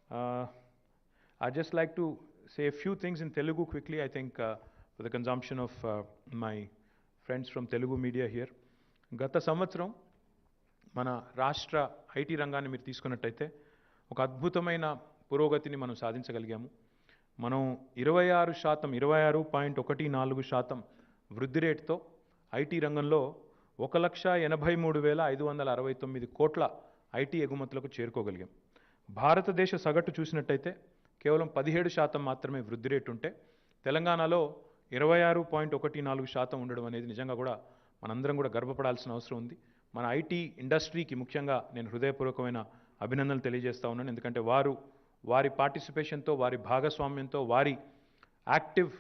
I'd just like to say a few things in Telugu quickly, I think, for the consumption of my friends from Telugu media here. గత సంవత్సరం మన రాష్ట్ర IT రంగాన్ని మీరు తీసుకున్నట్టయితే ఒక అద్భుతమైన పురోగతిని మనం సాధించగలిగాము. మనం 26.14% వృద్ధి రేటుతో ఐటీ రంగంలో 1,83,569 కోట్ల ఐటీ ఎగుమతులకు చేరుకోగలిగాం. భారతదేశ సగటు చూసినట్టయితే కేవలం 17% మాత్రమే వృద్ధి రేటు ఉంటే తెలంగాణలో 26.14% ఉండడం అనేది నిజంగా కూడా మనందరం కూడా గర్వపడాల్సిన అవసరం ఉంది. మన ఐటీ ఇండస్ట్రీకి ముఖ్యంగా నేను హృదయపూర్వకమైన అభినందనలు తెలియజేస్తా ఉన్నాను. ఎందుకంటే వారి పార్టిసిపేషన్తో, వారి భాగస్వామ్యంతో, వారి యాక్టివ్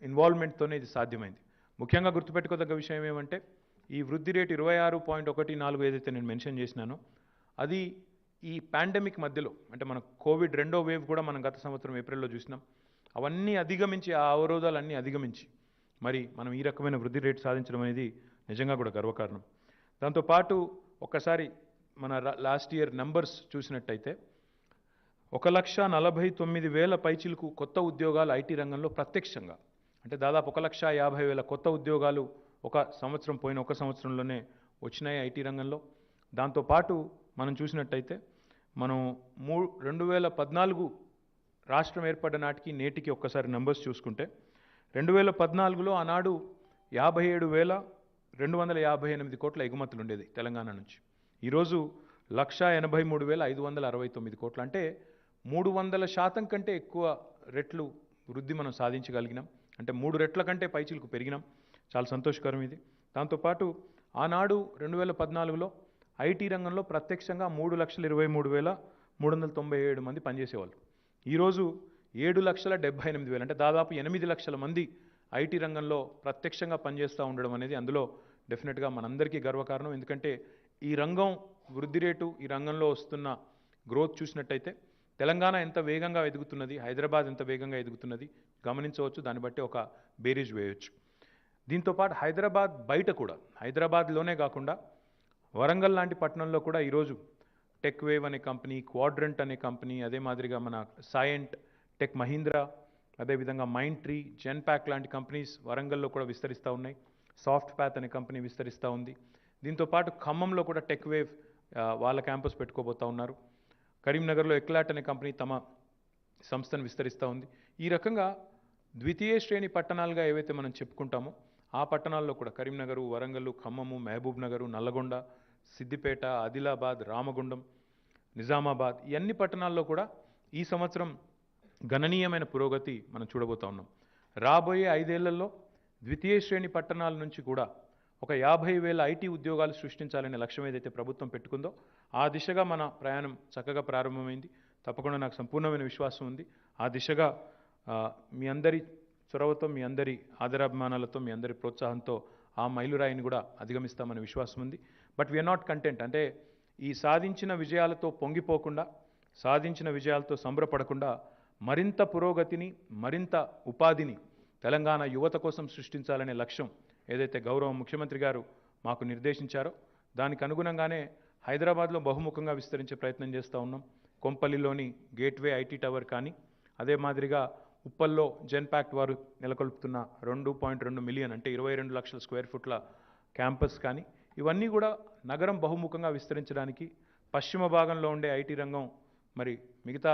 ఇన్వాల్వ్మెంట్తోనే ఇది సాధ్యమైంది. ముఖ్యంగా గుర్తుపెట్టుకోదగ్గ విషయం ఏమంటే ఈ వృద్ధి రేటు 26.14 ఏదైతే నేను మెన్షన్ చేసినానో అది ఈ పాండమిక్ మధ్యలో, అంటే మన కోవిడ్ రెండో వేవ్ కూడా మనం గత సంవత్సరం ఏప్రిల్లో చూసినాం. అవన్నీ అధిగమించి, ఆ అవరోధాలన్నీ అధిగమించి మరి మనం ఈ రకమైన వృద్ధి రేటు సాధించడం అనేది నిజంగా కూడా గర్వకారణం. దాంతోపాటు ఒక్కసారి మన లాస్ట్ ఇయర్ నంబర్స్ చూసినట్టయితే 1,49,000 పైచిలకు కొత్త ఉద్యోగాలు ఐటీ రంగంలో ప్రత్యక్షంగా, అంటే దాదాపు 1,50,000 కొత్త ఉద్యోగాలు ఒక సంవత్సరంలోనే వచ్చినాయి ఐటీ రంగంలో. దాంతోపాటు మనం చూసినట్టయితే మనం 2014 రాష్ట్రం ఏర్పడ్డ నాటికి నేటికి ఒక్కసారి నంబర్స్ చూసుకుంటే 2014లో ఆనాడు 57,258 కోట్ల ఎగుమతులు ఉండేది తెలంగాణ నుంచి. ఈరోజు 1,83,569 కోట్లు, అంటే 300% కంటే ఎక్కువ రెట్లు వృద్ధి మనం సాధించగలిగినాం. అంటే 3 రెట్ల కంటే పైచిలకు పెరిగినాం. చాలా సంతోషకరం ఇది. దాంతోపాటు ఆనాడు 2014లో ఐటీ రంగంలో ప్రత్యక్షంగా 3,23,397 మంది పనిచేసేవాళ్ళు. ఈరోజు 7,78,000, అంటే దాదాపు 8 లక్షల మంది ఐటీ రంగంలో ప్రత్యక్షంగా పనిచేస్తూ ఉండడం అనేది అందులో డెఫినెట్గా మనందరికీ గర్వకారణం. ఎందుకంటే ఈ రంగం వృద్ధి రేటు, ఈ రంగంలో వస్తున్న గ్రోత్ చూసినట్టయితే తెలంగాణ ఎంత వేగంగా ఎదుగుతున్నది, హైదరాబాద్ ఎంత వేగంగా ఎదుగుతున్నది గమనించవచ్చు. దాన్ని బట్టి ఒక బేరీజ్ వేయవచ్చు. దీంతోపాటు హైదరాబాద్ బయట కూడా, హైదరాబాద్లోనే కాకుండా వరంగల్ లాంటి పట్టణంలో కూడా ఈరోజు టెక్ వేవ్ అనే కంపెనీ, క్వాడ్రంట్ అనే కంపెనీ, అదే మాదిరిగా మన సైంట్, టెక్ మహీంద్రా, అదేవిధంగా మైండ్ ట్రీ, జెన్పాక్ లాంటి కంపెనీస్ వరంగల్లో కూడా విస్తరిస్తూ ఉన్నాయి. సాఫ్ట్ ప్యాత్ అనే కంపెనీ విస్తరిస్తూ ఉంది. దీంతోపాటు ఖమ్మంలో కూడా టెక్ వేవ్ వాళ్ళ క్యాంపస్ పెట్టుకోబోతూ ఉన్నారు. కరీంనగర్లో ఎక్లాట్ అనే కంపెనీ తమ సంస్థను విస్తరిస్తూ ఉంది. ఈ రకంగా ద్వితీయ శ్రేణి పట్టణాలుగా ఏవైతే మనం చెప్పుకుంటామో ఆ పట్టణాల్లో కూడా కరీంనగరు, వరంగల్, ఖమ్మము, మహబూబ్ నగరు, నల్లగొండ, సిద్దిపేట, ఆదిలాబాద్, రామగుండం, నిజామాబాద్, ఈ అన్ని పట్టణాల్లో కూడా ఈ సంవత్సరం గణనీయమైన పురోగతి మనం చూడబోతా ఉన్నాం. రాబోయే 5 ఏళ్లలో ద్వితీయ శ్రేణి పట్టణాల నుంచి కూడా ఒక 50,000 ఐటీ ఉద్యోగాలు సృష్టించాలనే లక్ష్యం ఏదైతే ప్రభుత్వం పెట్టుకుందో ఆ దిశగా మన ప్రయాణం చక్కగా ప్రారంభమైంది. తప్పకుండా నాకు సంపూర్ణమైన విశ్వాసం ఉంది. ఆ దిశగా మీ అందరి చొరవతో, మీ అందరి ఆదరాభిమానాలతో, మీ అందరి ప్రోత్సాహంతో ఆ మైలురాయిని కూడా అధిగమిస్తామనే విశ్వాసం ఉంది. బట్ వీఆర్ నాట్ కంటెంట్, అంటే ఈ సాధించిన విజయాలతో పొంగిపోకుండా, సాధించిన విజయాలతో సంబరపడకుండా మరింత పురోగతిని, మరింత ఉపాధిని తెలంగాణ యువత కోసం సృష్టించాలనే లక్ష్యం ఏదైతే గౌరవ ముఖ్యమంత్రి గారు మాకు నిర్దేశించారో దానికి అనుగుణంగానే హైదరాబాద్లో బహుముఖంగా విస్తరించే ప్రయత్నం చేస్తూ ఉన్నాం. కొంపల్లిలోని గేట్వే ఐటీ టవర్ కానీ, అదే మాదిరిగా ఉప్పల్లో జెన్పాక్ట్ వారు నెలకొల్పుతున్న 2.2 మిలియన్, అంటే 22 లక్షల స్క్వేర్ ఫుట్ల క్యాంపస్ కానీ, ఇవన్నీ కూడా నగరం బహుముఖంగా విస్తరించడానికి, పశ్చిమ భాగంలో ఉండే ఐటీ రంగం మరి మిగతా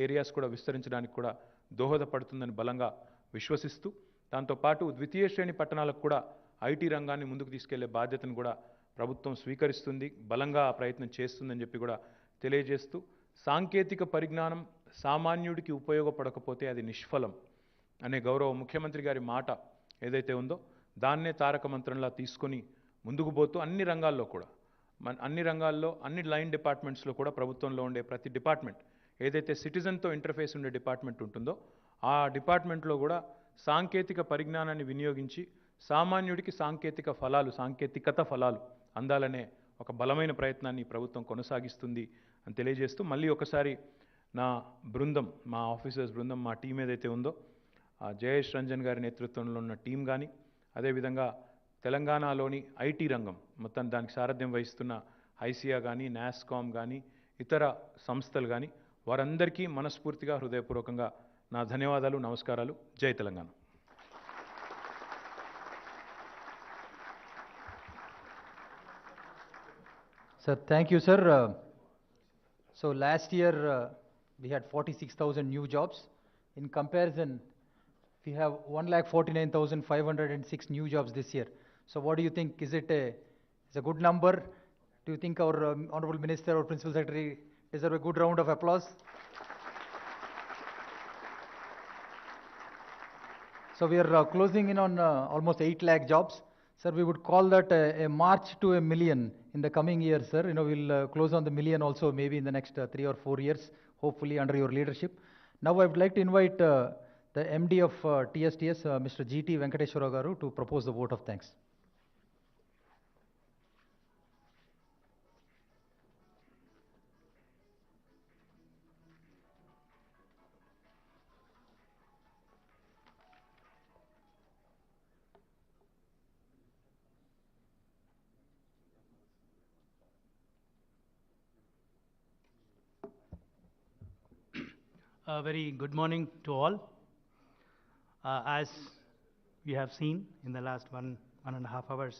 ఏరియాస్ కూడా విస్తరించడానికి కూడా దోహదపడుతుందని బలంగా విశ్వసిస్తూ, దాంతోపాటు ద్వితీయ శ్రేణి పట్టణాలకు కూడా ఐటీ రంగాన్ని ముందుకు తీసుకెళ్లే బాధ్యతను కూడా ప్రభుత్వం స్వీకరిస్తుంది, బలంగా ఆ ప్రయత్నం చేస్తుందని చెప్పి కూడా తెలియజేస్తూ, సాంకేతిక పరిజ్ఞానం సామాన్యుడికి ఉపయోగపడకపోతే అది నిష్ఫలం అనే గౌరవ ముఖ్యమంత్రి గారి మాట ఏదైతే ఉందో దాన్నే తారక మంత్రంలా తీసుకొని ముందుకు పోతూ అన్ని రంగాల్లో కూడా అన్ని లైన్ డిపార్ట్మెంట్స్లో కూడా ప్రభుత్వంలో ఉండే ప్రతి డిపార్ట్మెంట్ ఏదైతే సిటిజన్తో ఇంటర్ఫేస్ ఉండే డిపార్ట్మెంట్ ఉంటుందో ఆ డిపార్ట్మెంట్లో కూడా సాంకేతిక పరిజ్ఞానాన్ని వినియోగించి సామాన్యుడికి సాంకేతికత ఫలాలు అందాలనే ఒక బలమైన ప్రయత్నాన్ని ప్రభుత్వం కొనసాగిస్తుంది అని తెలియజేస్తూ, మళ్ళీ ఒకసారి నా బృందం, మా ఆఫీసర్స్ బృందం, మా టీం ఏదైతే ఉందో జయేష్ రంజన్ గారి నేతృత్వంలో ఉన్న టీం కానీ, అదేవిధంగా తెలంగాణలోని ఐటీ రంగం మొత్తం దానికి సారథ్యం వహిస్తున్న ఐసియా కానీ, నాస్కామ్ కానీ, ఇతర సంస్థలు కానీ, వారందరికీ మనస్ఫూర్తిగా హృదయపూర్వకంగా నా ధన్యవాదాలు, నమస్కారాలు. జై Telangana. Sir, thank you, sir. So last year we had 46,000 new jobs. In comparison, we have 1,49,506 new jobs this year. So what do you think? Is it a good number? Do you think our Honorable Minister or Principal Secretary deserve a good round of applause? So we are closing in on almost 8 lakh jobs. Sir, we would call that a march to a million in the coming years, sir. We'll close on the million also maybe in the next 3 or 4 years, hopefully under your leadership. Now I would like to invite the MD of TSTS, Mr. GT Venkateshwara Garu, to propose the vote of thanks. A very good morning to all. As we have seen in the last one and a half hours,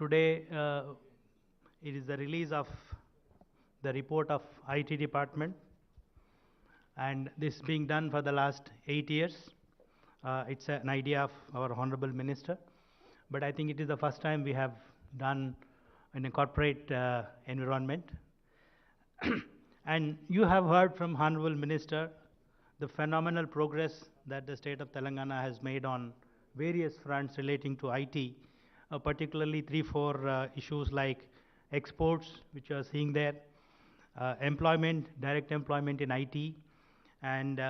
today it is the release of the report of IT department, and this being done for the last 8 years. It's an idea of our Honorable Minister, but I think it is the first time we have done in a corporate environment. And you have heard from Honorable Minister the phenomenal progress that the state of Telangana has made on various fronts relating to IT, particularly 3-4 issues like exports, which you are seeing there, employment, direct employment in IT, and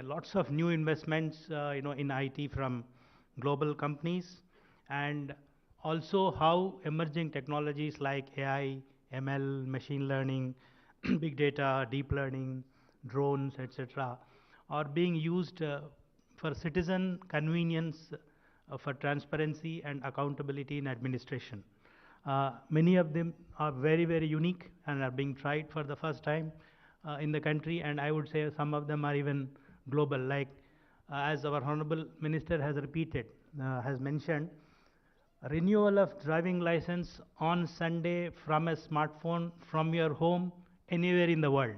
lots of new investments in IT from global companies, and also how emerging technologies like AI, ML, machine learning, big data, deep learning, drones, etc., are being used for citizen convenience, for transparency and accountability in administration. Many of them are very, very unique and are being tried for the first time in the country, and I would say some of them are even global, like as our Honorable Minister has repeated, has mentioned, renewal of driving license on Sunday from a smartphone from your home anywhere in the world.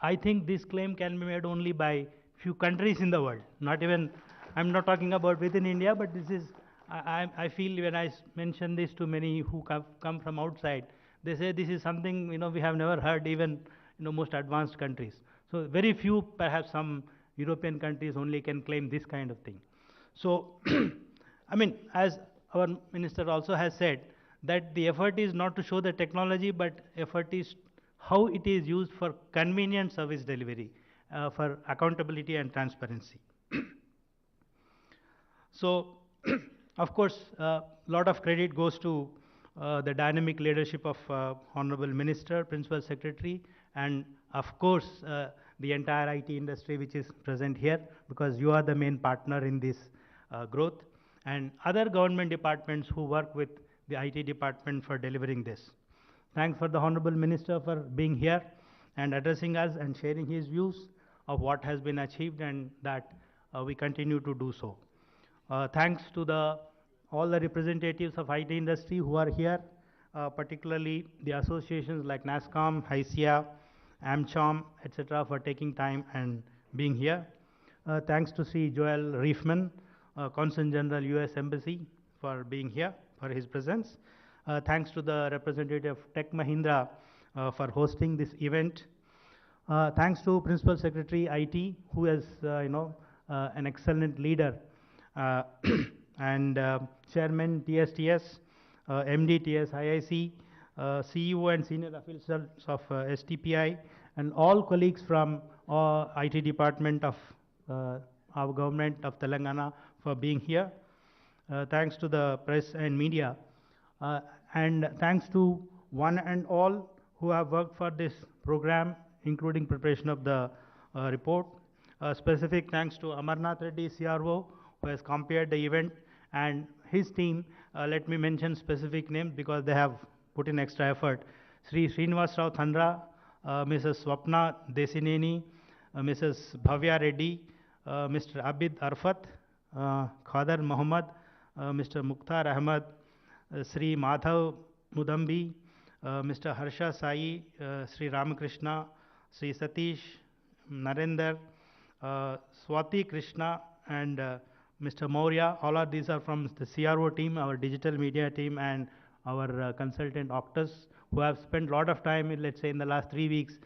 I think this claim can be made only by few countries in the world, not even, I'm not talking about within India, but this is, I feel when I mention this to many who come from outside, they say this is something, we have never heard even, most advanced countries. So very few, perhaps some European countries only can claim this kind of thing. So, I mean, as our minister also has said, that the effort is not to show the technology, but effort is how it is used for convenient service delivery, for accountability and transparency. So, of course, a lot of credit goes to the dynamic leadership of Honorable Minister, Principal Secretary, and of course, the entire IT industry which is present here, because you are the main partner in this growth, and other government departments who work with the IT department for delivering this. Thanks for the Honorable Minister for being here and addressing us and sharing his views of what has been achieved, and that we continue to do so. Thanks to all the representatives of IT industry who are here, particularly the associations like NASCOM, ICIA, AmCham, etc., for taking time and being here. Thanks to Sri Joel Reifman, Consul General US Embassy, for being here, for his presence. Thanks to the representative of Tech Mahindra for hosting this event. Thanks to Principal Secretary IT, who is an excellent leader, and Chairman TSTS, MD TS IIC, CEO and senior officials of STPI, and all colleagues from IT department of our government of Telangana for being here. Thanks to the press and media, and thanks to one and all who have worked for this program, including preparation of the report. Specific thanks to Amarnath Reddy, CRO, who has compared the event, and his team. Let me mention specific names because they have put in extra effort. Sri Srinivas Rao Thandra, Mrs. Swapna Desineni, Mrs. Bhavya Reddy, Mr. Abid Arfat, Khadar Muhammad, Mr. Mukhtar Ahmad, Sri Madhav Mudambi, Mr. Harsha Sai, Sri Ramakrishna, Sri Satish, Narendra, Swati Krishna, and Mr. Maurya. All of these are from the CRO team, our digital media team, and our consultant Octus, who have spent a lot of time, let's say, in the last 3 weeks,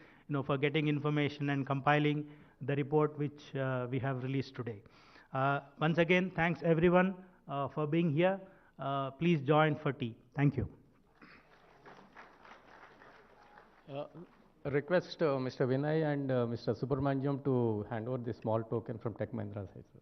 for getting information and compiling the report which we have released today. Once again, thanks everyone for being here. Please join for tea. Thank you. Request Mr. Vinay and Mr. Subramaniam to hand over the small token from Tech Mahindra side, sir.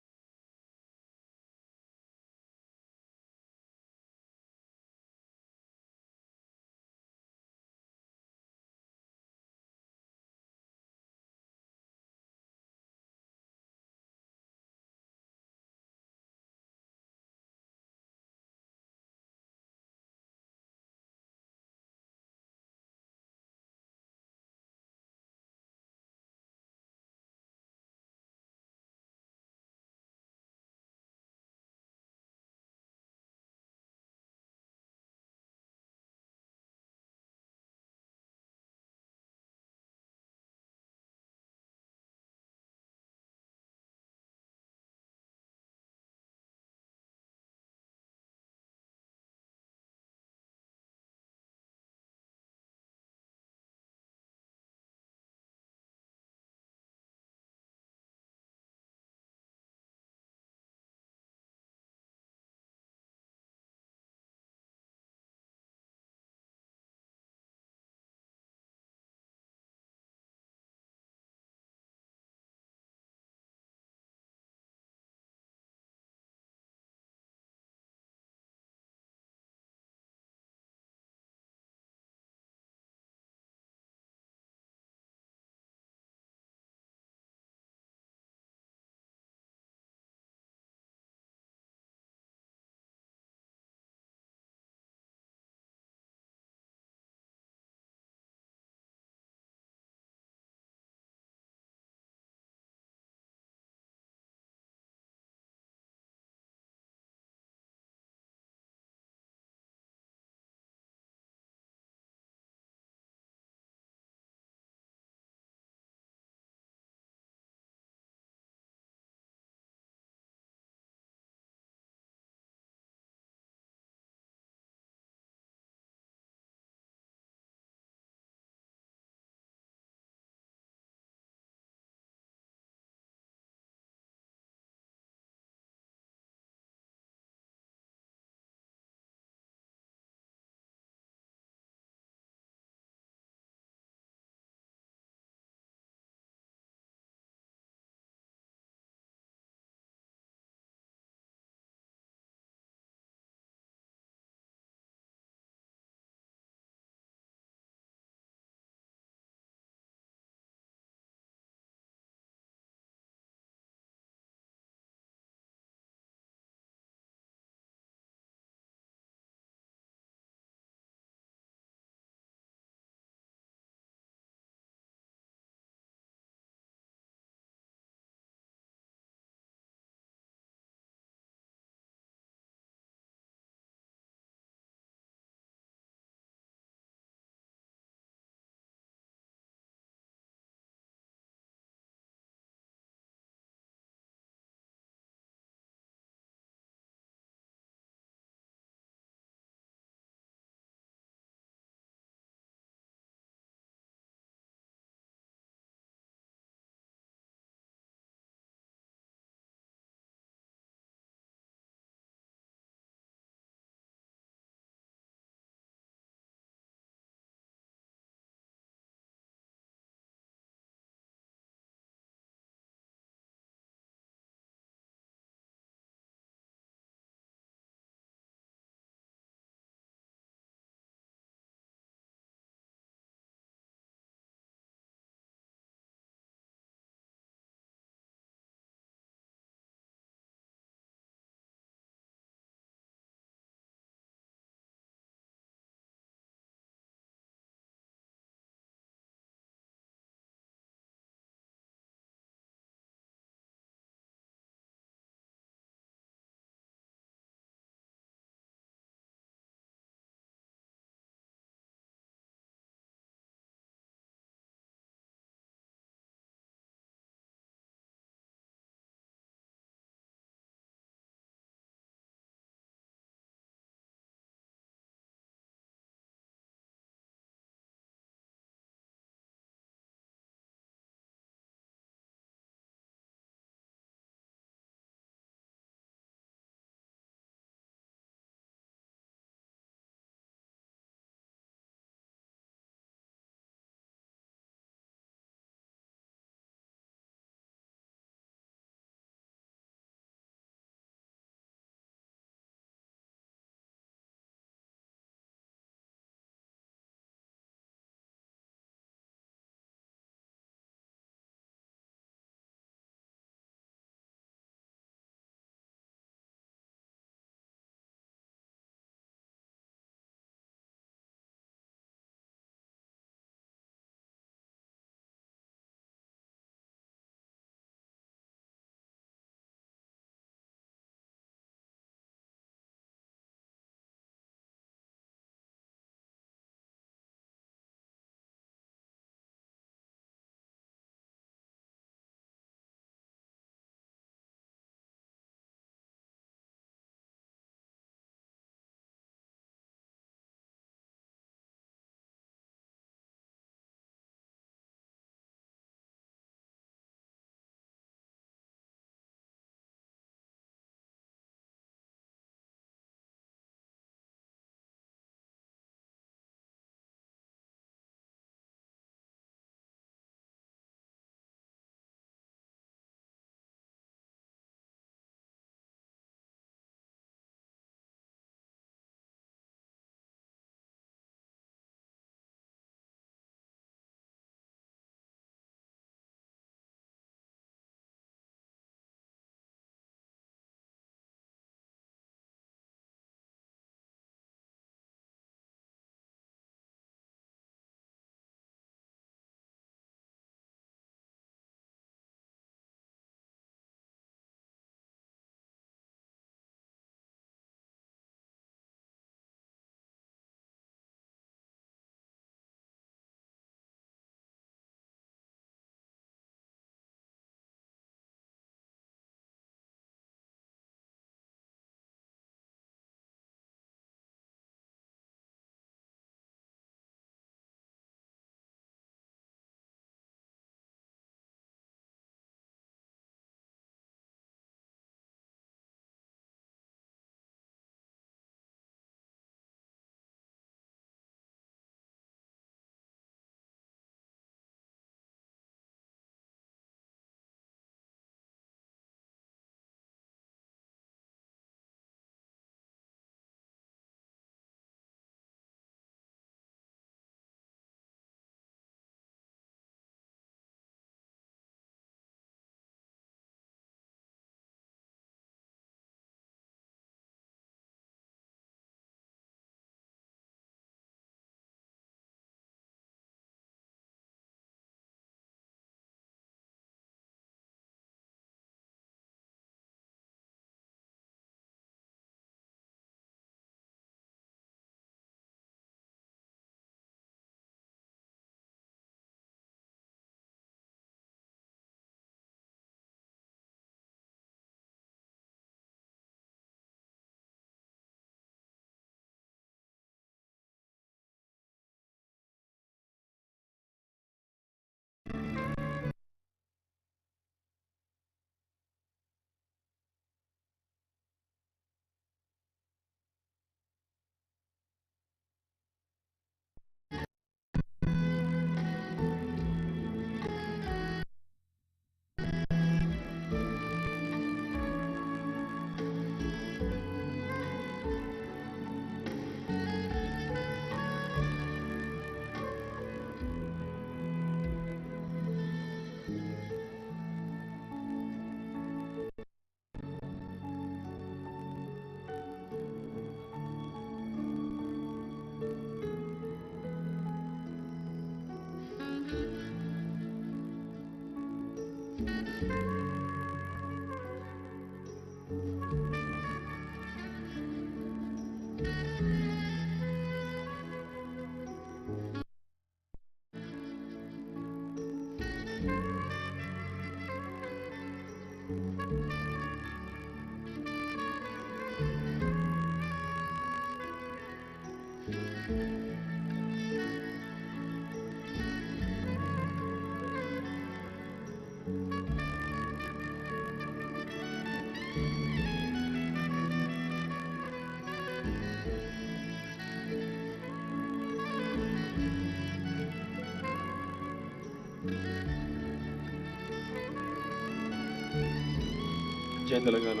జై తెలంగాణ.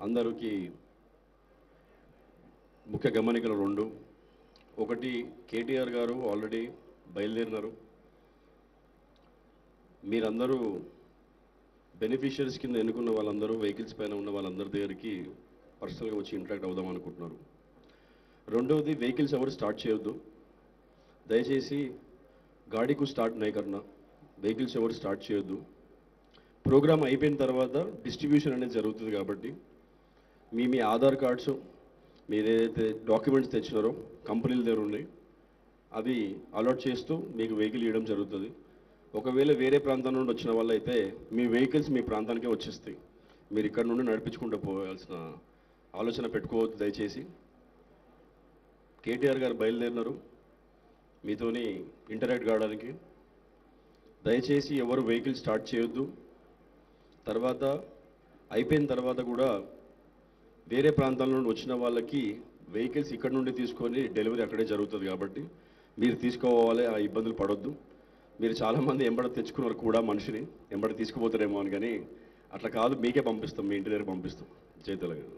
అందరికీ ముఖ్య గమనికలు రెండు. ఒకటి, కేటీఆర్ గారు already బయలుదేరినారు. మీరందరూ beneficiaries కింద ఎన్నుకున్న వాళ్ళందరూ వెహికల్స్ పైన ఉన్న వాళ్ళందరి దగ్గరికి పర్సనల్గా వచ్చి ఇంటరాక్ట్ అవుదాం అనుకుంటున్నారు. రెండవది, వెహికల్స్ ఎవరు స్టార్ట్ చేయొద్దు. దయచేసి గాడికు స్టార్ట్ నై కర్నా, వెహికల్స్ ఎవరు స్టార్ట్ చేయొద్దు. ప్రోగ్రామ్ అయిపోయిన తర్వాత డిస్ట్రిబ్యూషన్ అనేది జరుగుతుంది కాబట్టి మీ ఆధార్ కార్డ్స్, మీరు ఏదైతే డాక్యుమెంట్స్ తెచ్చినారో కంపెనీల దగ్గర ఉన్నాయి, అవి అలాట్ చేస్తూ మీకు వెహికల్ ఇవ్వడం జరుగుతుంది. ఒకవేళ వేరే ప్రాంతం నుండి వచ్చిన వాళ్ళు అయితే మీ వెహికల్స్ మీ ప్రాంతానికే వచ్చేస్తాయి. మీరు ఇక్కడ నుండి నడిపించుకుంటూ పోవాల్సిన ఆలోచన పెట్టుకోవద్దు దయచేసి. కేటీఆర్ గారు బయలుదేరినారు మీతోని ఇంటరాక్ట్ కావడానికి. దయచేసి ఎవరు వెహికల్ స్టార్ట్ చేయొద్దు. తర్వాత అయిపోయిన తర్వాత కూడా వేరే ప్రాంతాల నుండి వచ్చిన వాళ్ళకి వెహికల్స్ ఇక్కడ నుండి తీసుకొని డెలివరీ అక్కడే జరుగుతుంది కాబట్టి మీరు తీసుకోవాలి, ఆ ఇబ్బందులు పడొద్దు. మీరు చాలామంది ఎంబడ తెచ్చుకున్నారు కూడా మనిషిని, ఎంబడ తీసుకుపోతారేమో అని, కానీ అట్లా కాదు, మీకే పంపిస్తాం, మీ ఇంటి దగ్గర పంపిస్తాం. జై తెలంగాణ.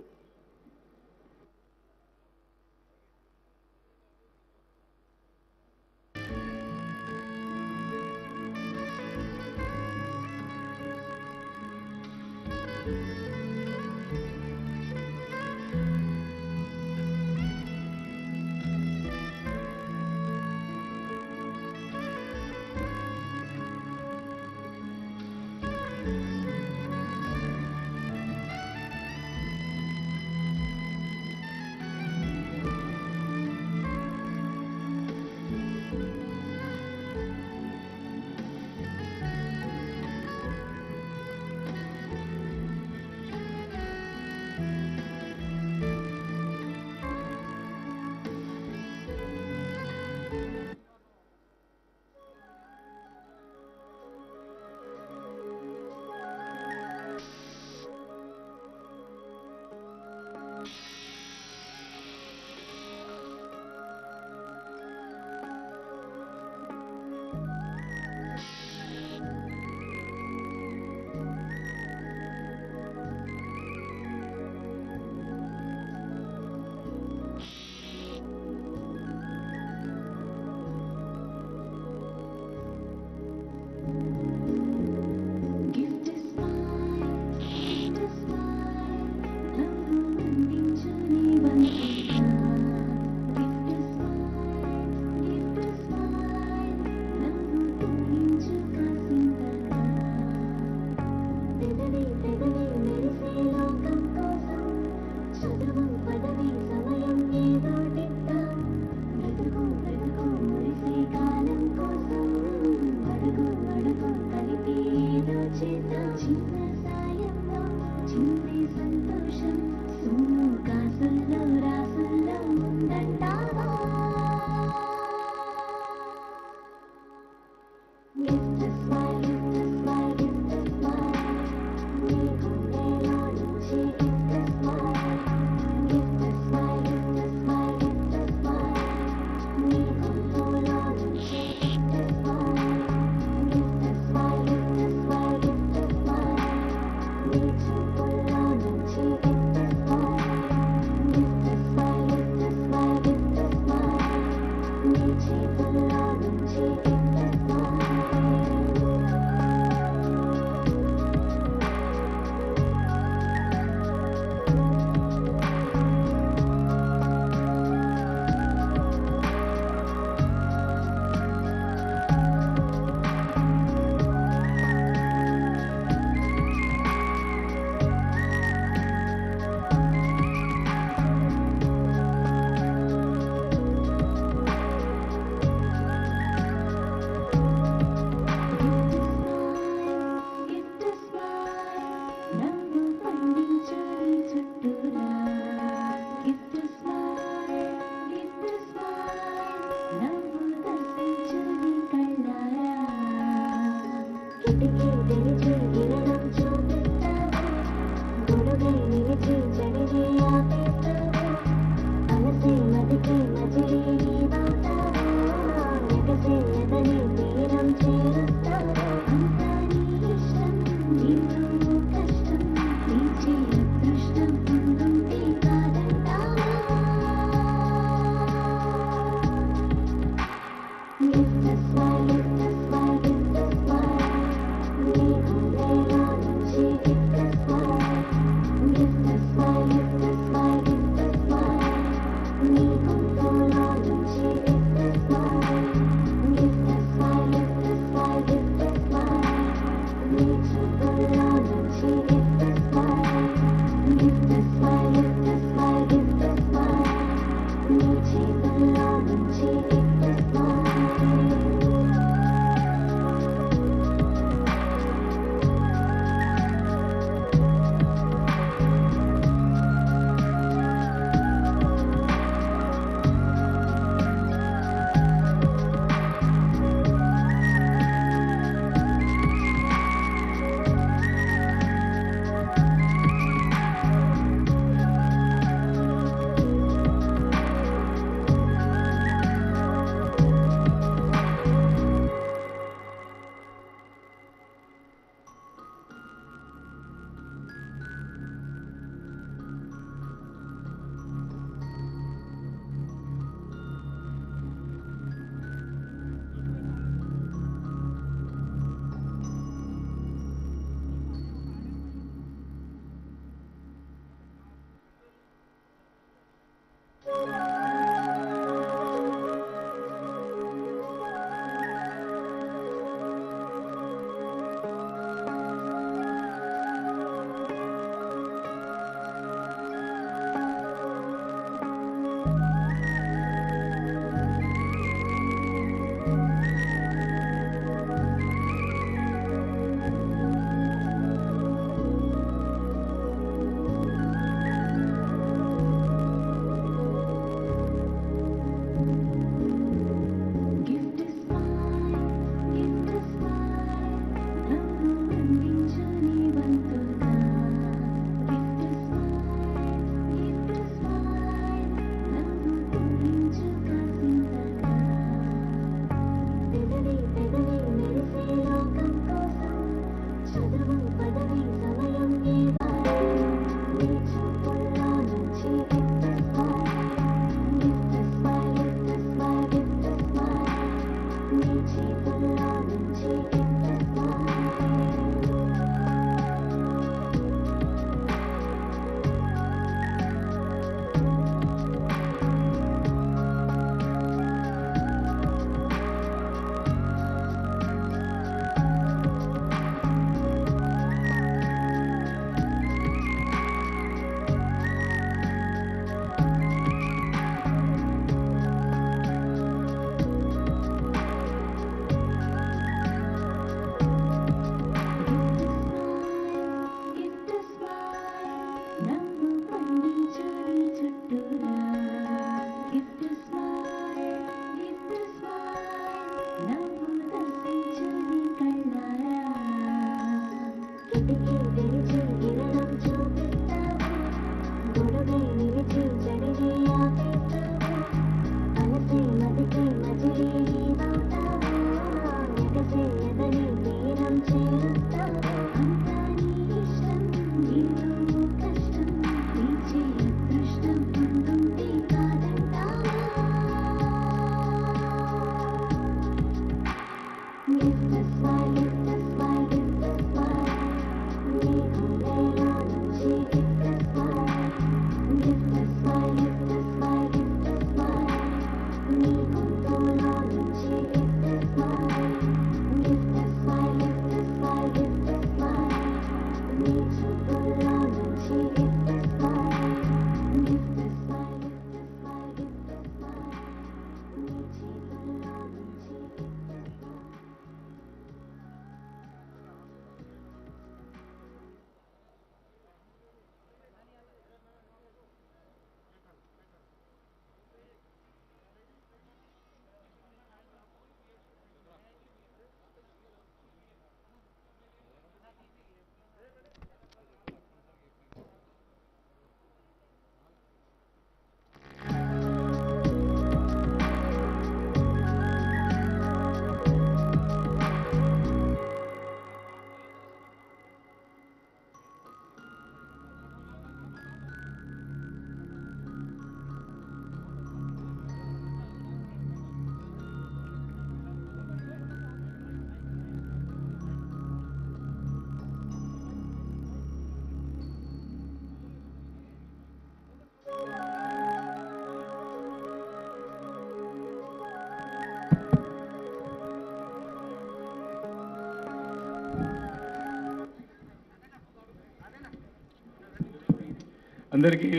అందరికీ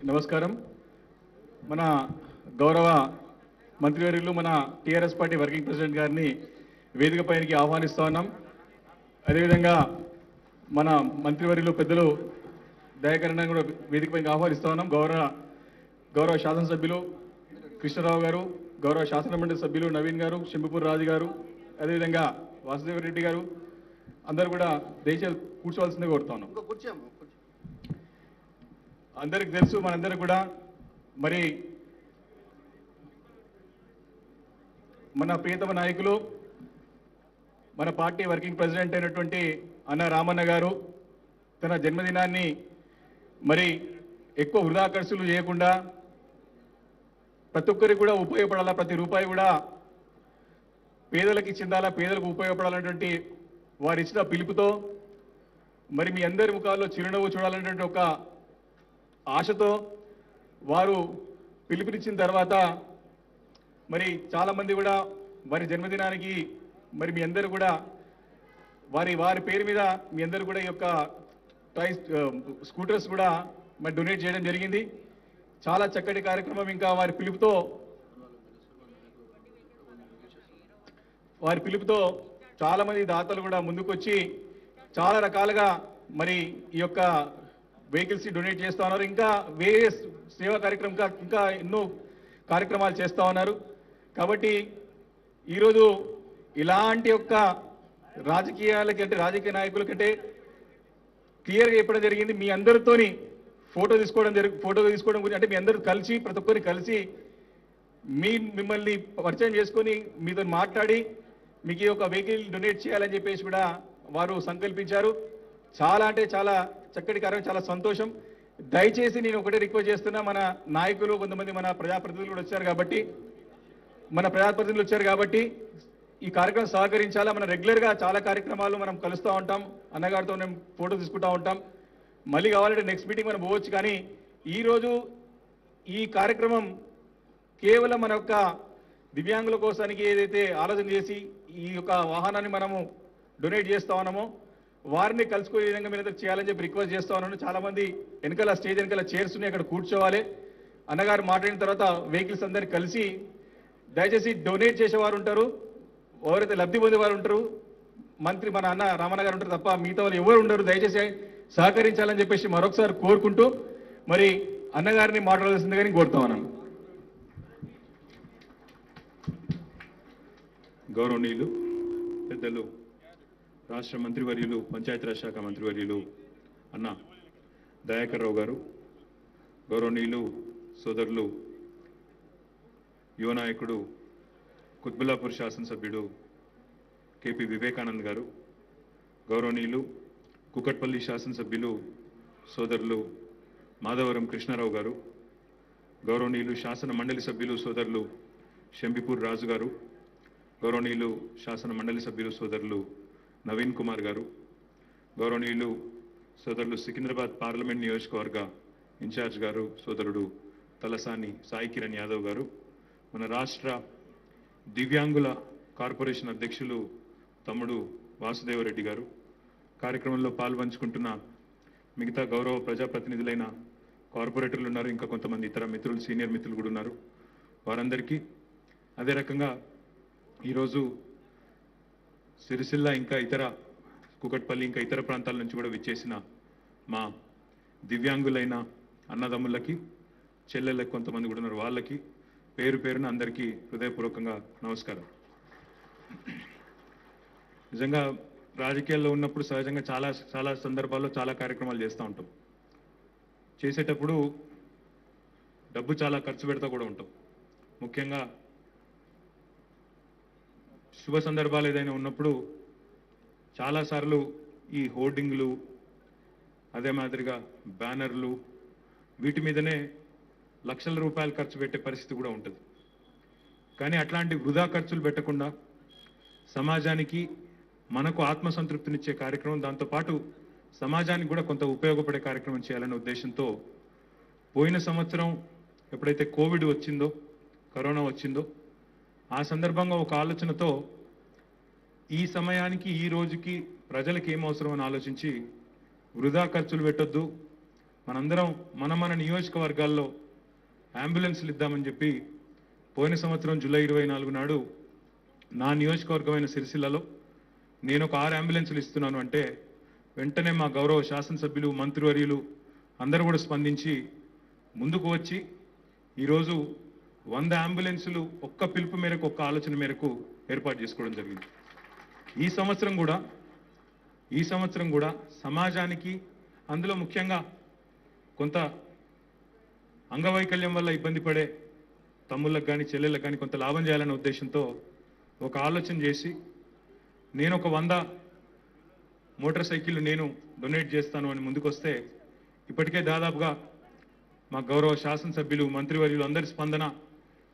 నమస్కారం. మన గౌరవ మంత్రివర్యులు మన టీఆర్ఎస్ పార్టీ వర్కింగ్ ప్రెసిడెంట్ గారిని వేదిక పైకి ఆహ్వానిస్తా ఉన్నాం. అదేవిధంగా మన మంత్రివర్యులు పెద్దలు దయాకరణ కూడా వేదిక పైకి ఆహ్వానిస్తా ఉన్నాం. గౌరవ శాసనసభ్యులు కృష్ణరావు గారు, గౌరవ శాసనమండలి సభ్యులు నవీన్ గారు, శంభిపూర్ రాజు గారు, అదేవిధంగా వాసుదేవరెడ్డి గారు అందరూ కూడా దయచేసి కూర్చోవాల్సిందిగా కోరుతా ఉన్నాం. అందరికి తెలుసు, మనందరూ కూడా మరి మన ప్రియతమ నాయకులు మన పార్టీ వర్కింగ్ ప్రెసిడెంట్ అయినటువంటి అన్న రామన్న గారు తన జన్మదినాన్ని మరి ఎక్కువ వృధా ఖర్చులు చేయకుండా ప్రతి ఒక్కరికి కూడా ఉపయోగపడాలా, ప్రతి రూపాయి కూడా పేదలకు చెందాలా, పేదలకు ఉపయోగపడాలన్నటువంటి వారు ఇచ్చిన పిలుపుతో మరి మీ అందరి ముఖాల్లో చిరునవ్వు చూడాలన్నటువంటి ఒక ఆశతో వారు పిలుపునిచ్చిన తర్వాత మరి చాలామంది కూడా వారి జన్మదినానికి మరి మీ అందరూ కూడా వారి పేరు మీద మీ అందరూ కూడా ఈ యొక్క స్కూటర్స్ కూడా మరి డొనేట్ చేయడం జరిగింది. చాలా చక్కటి కార్యక్రమం. ఇంకా వారి పిలుపుతో చాలామంది దాతలు కూడా ముందుకొచ్చి చాలా రకాలుగా మరి ఈ యొక్క వెహికల్స్ డొనేట్ చేస్తూ ఉన్నారు. ఇంకా వేరే సేవా కార్యక్రమం ఇంకా ఎన్నో కార్యక్రమాలు చేస్తూ ఉన్నారు. కాబట్టి ఈరోజు ఇలాంటి యొక్క రాజకీయ నాయకుల కంటే క్లియర్గా చెప్పడం జరిగింది. మీ అందరితోని ఫోటో తీసుకోవడం గురించి, అంటే మీ అందరూ కలిసి ప్రతి ఒక్కరిని కలిసి మిమ్మల్ని పరిచయం చేసుకొని మీతో మాట్లాడి మీకు ఒక వెహికల్ డొనేట్ చేయాలని చెప్పేసి కూడా వారు సంకల్పించారు. చాలా అంటే చాలా చక్కటి కార్యం, చాలా సంతోషం. దయచేసి నేను ఒకటే రిక్వెస్ట్ చేస్తున్నా, మన నాయకులు కొంతమంది మన ప్రజాప్రతినిధులు కూడా వచ్చారు కాబట్టి ఈ కార్యక్రమం సహకరించాలా. మనం రెగ్యులర్గా చాలా కార్యక్రమాలు మనం కలుస్తూ ఉంటాం, అన్నగారితో మేము ఫోటో తీసుకుంటూ ఉంటాం. మళ్ళీ కావాలంటే నెక్స్ట్ మీటింగ్ మనం పోవచ్చు. కానీ ఈరోజు ఈ కార్యక్రమం కేవలం మన యొక్క దివ్యాంగుల కోసానికి ఏదైతే ఆలోచన చేసి ఈ యొక్క వాహనాన్ని మనము డొనేట్ చేస్తా ఉన్నామో వారిని కలుసుకునే విధంగా మీరు చేయాలని చెప్పి రిక్వెస్ట్ చేస్తా ఉన్నాను. చాలా మంది వెనకాల స్టేజ్ వెనకాల చైర్స్ ఉన్నాయి, అక్కడ కూర్చోవాలి. అన్నగారు మాట్లాడిన తర్వాత వెహికల్స్ అందరు కలిసి దయచేసి డొనేట్ చేసేవారు ఉంటారు, ఎవరైతే లబ్ధి పొందేవారు ఉంటారు, మంత్రి మన అన్న రామన్న గారు ఉంటారు తప్ప మిగతా వాళ్ళు ఎవరు ఉండరు. దయచేసి సహకరించాలని చెప్పేసి మరొకసారి కోరుకుంటూ మరి అన్నగారిని మాట్లాడాల్సిందిగా కోరుతా ఉన్నాను. గౌరవనీయులు పెద్దలు రాష్ట్ర మంత్రివర్యులు, పంచాయతీరాజ్ శాఖ మంత్రివర్యులు అన్న దయాకర్ రావు గారు, గౌరవనీయులు సోదరులు యువ నాయకుడు కుత్బుల్లాపూర్ శాసనసభ్యుడు కేపీ వివేకానంద్ గారు, గౌరవనీయులు కుకట్పల్లి శాసనసభ్యులు సోదరులు మాధవరం కృష్ణారావు గారు, గౌరవనీయులు శాసన మండలి సభ్యులు సోదరులు శంభిపూర్ రాజు గారు, గౌరవనీయులు శాసన మండలి సభ్యులు సోదరులు నవీన్ కుమార్ గారు, గౌరవనీయులు సోదరులు సికింద్రాబాద్ పార్లమెంట్ నియోజకవర్గ ఇన్ఛార్జ్ గారు సోదరుడు తలసాని సాయి కిరణ్ యాదవ్ గారు, మన రాష్ట్ర దివ్యాంగుల కార్పొరేషన్ అధ్యక్షులు తమ్ముడు వాసుదేవరెడ్డి గారు, కార్యక్రమంలో పాల్పంచుకుంటున్న మిగతా గౌరవ ప్రజాప్రతినిధులైన కార్పొరేటర్లు ఉన్నారు, ఇంకా కొంతమంది ఇతర మిత్రులు, సీనియర్ మిత్రులు కూడా ఉన్నారు. వారందరికీ అదే రకంగా ఈరోజు సిరిసిల్ల ఇంకా ఇతర కూకట్పల్లి ఇంకా ఇతర ప్రాంతాల నుంచి కూడా విచ్చేసిన మా దివ్యాంగులైన అన్నదమ్ములకి, చెల్లెళ్ళకి కొంతమంది కూడా ఉన్నారు, వాళ్ళకి పేరు పేరున అందరికీ హృదయపూర్వకంగా నమస్కారం. నిజంగా రాజకీయాల్లో ఉన్నప్పుడు సహజంగా చాలా సందర్భాల్లో చాలా కార్యక్రమాలు చేస్తూ ఉంటాం. చేసేటప్పుడు డబ్బు చాలా ఖర్చు పెడతా కూడా ఉంటాం. ముఖ్యంగా శుభ సందర్భాలు ఏదైనా ఉన్నప్పుడు చాలాసార్లు ఈ హోర్డింగ్లు, అదే మాదిరిగా బ్యానర్లు, వీటి మీదనే లక్షల రూపాయలు ఖర్చు పెట్టే పరిస్థితి కూడా ఉంటుంది. కానీ అట్లాంటి వృధా ఖర్చులు పెట్టకుండా సమాజానికి మనకు ఆత్మసంతృప్తినిచ్చే కార్యక్రమం, దాంతోపాటు సమాజానికి కూడా కొంత ఉపయోగపడే కార్యక్రమం చేయాలనే ఉద్దేశంతో పోయిన సంవత్సరం ఎప్పుడైతే కోవిడ్ వచ్చిందో, కరోనా వచ్చిందో, ఆ సందర్భంగా ఒక ఆలోచనతో ఈ సమయానికి ఈ రోజుకి ప్రజలకు ఏం అవసరం అని ఆలోచించి వృధా ఖర్చులు పెట్టొద్దు, మనందరం మన నియోజకవర్గాల్లో అంబులెన్స్లు ఇద్దామని చెప్పి పోయిన సంవత్సరం జూలై 24 నాడు నా నియోజకవర్గమైన సిరిసిల్లలో నేను ఒక 6 అంబులెన్సులు ఇస్తున్నాను అంటే వెంటనే మా గౌరవ శాసనసభ్యులు, మంత్రివర్యులు అందరూ కూడా స్పందించి ముందుకు వచ్చి ఈరోజు 100 అంబులెన్సులు ఒక్క పిలుపు మేరకు, ఒక్క ఆలోచన మేరకు ఏర్పాటు చేసుకోవడం జరిగింది. ఈ సంవత్సరం కూడా సమాజానికి, అందులో ముఖ్యంగా కొంత అంగవైకల్యం వల్ల ఇబ్బంది పడే తమ్ముళ్ళకు కానీ చెల్లెళ్ళకు కానీ కొంత లాభం చేయాలనే ఉద్దేశంతో ఒక ఆలోచన చేసి నేను ఒక 100 మోటార్ సైకిళ్ళు నేను డొనేట్ చేస్తాను అని ముందుకొస్తే ఇప్పటికే దాదాపుగా మా గౌరవ శాసనసభ్యులు, మంత్రివర్యులు అందరి స్పందన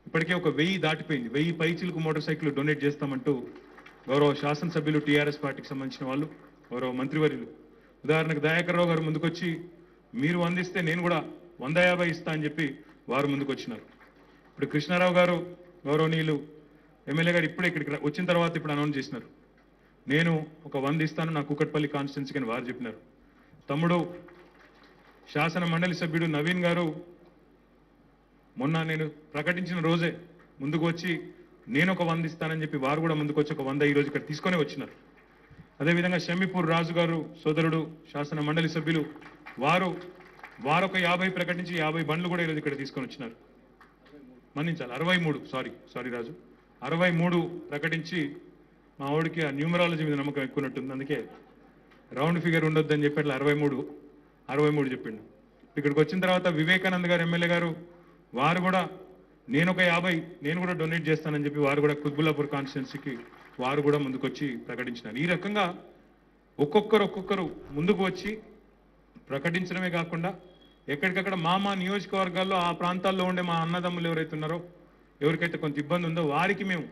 ఇప్పటికే ఒక 1000 దాటిపోయింది. 1000 పైచిలకు మోటార్ సైకిల్ డొనేట్ చేస్తామంటూ గౌరవ శాసనసభ్యులు, టీఆర్ఎస్ పార్టీకి సంబంధించిన వాళ్ళు, గౌరవ మంత్రివర్యులు, ఉదాహరణకు దయాకర్ రావు గారు ముందుకొచ్చి మీరు అందిస్తే నేను కూడా 150 ఇస్తా అని చెప్పి వారు ముందుకొచ్చినారు. ఇప్పుడు కృష్ణారావు గారు గౌరవనీయులు ఎమ్మెల్యే గారు ఇప్పుడే ఇక్కడికి వచ్చిన తర్వాత ఇప్పుడు అనౌన్స్ చేసినారు, నేను ఒక 100 ఇస్తాను నా కూకట్పల్లి కాన్స్టిట్యున్సీకి అని వారు చెప్పినారు. తమ్ముడు శాసన మండలి సభ్యుడు నవీన్ గారు మొన్న నేను ప్రకటించిన రోజే ముందుకు వచ్చి నేను ఒక 100 ఇస్తానని చెప్పి వారు కూడా ముందుకు వచ్చి ఒక 100 ఈ రోజు ఇక్కడ తీసుకొని వచ్చినారు. అదేవిధంగా షమీపూర్ రాజు గారు సోదరుడు శాసన మండలి సభ్యులు వారు ఒక 50 ప్రకటించి 50 బండ్లు కూడా ఈరోజు ఇక్కడ తీసుకొని వచ్చినారు. మన్నించాలి 63, సారీ రాజు, 63 ప్రకటించి మా వాడికి ఆ న్యూమరాలజీ మీద నమ్మకం ఎక్కువన్నట్టుంది, అందుకే రౌండ్ ఫిగర్ ఉండొద్దని చెప్పి అట్లా 63 చెప్పిండు. ఇక్కడికి వచ్చిన తర్వాత వివేకానంద్ గారు ఎమ్మెల్యే గారు వారు కూడా నేను ఒక 50 నేను కూడా డొనేట్ చేస్తానని చెప్పి వారు కూడా కుత్బుల్లాపూర్ కాన్స్టిట్యున్సీకి వారు కూడా ముందుకొచ్చి ప్రకటించినారు. ఈ రకంగా ఒక్కొక్కరు ముందుకు వచ్చి ప్రకటించడమే కాకుండా ఎక్కడికక్కడ మా నియోజకవర్గాల్లో ఆ ప్రాంతాల్లో ఉండే మా అన్నదమ్ములు ఎవరైతే ఉన్నారో, ఎవరికైతే కొంత ఇబ్బంది ఉందో వారికి మేము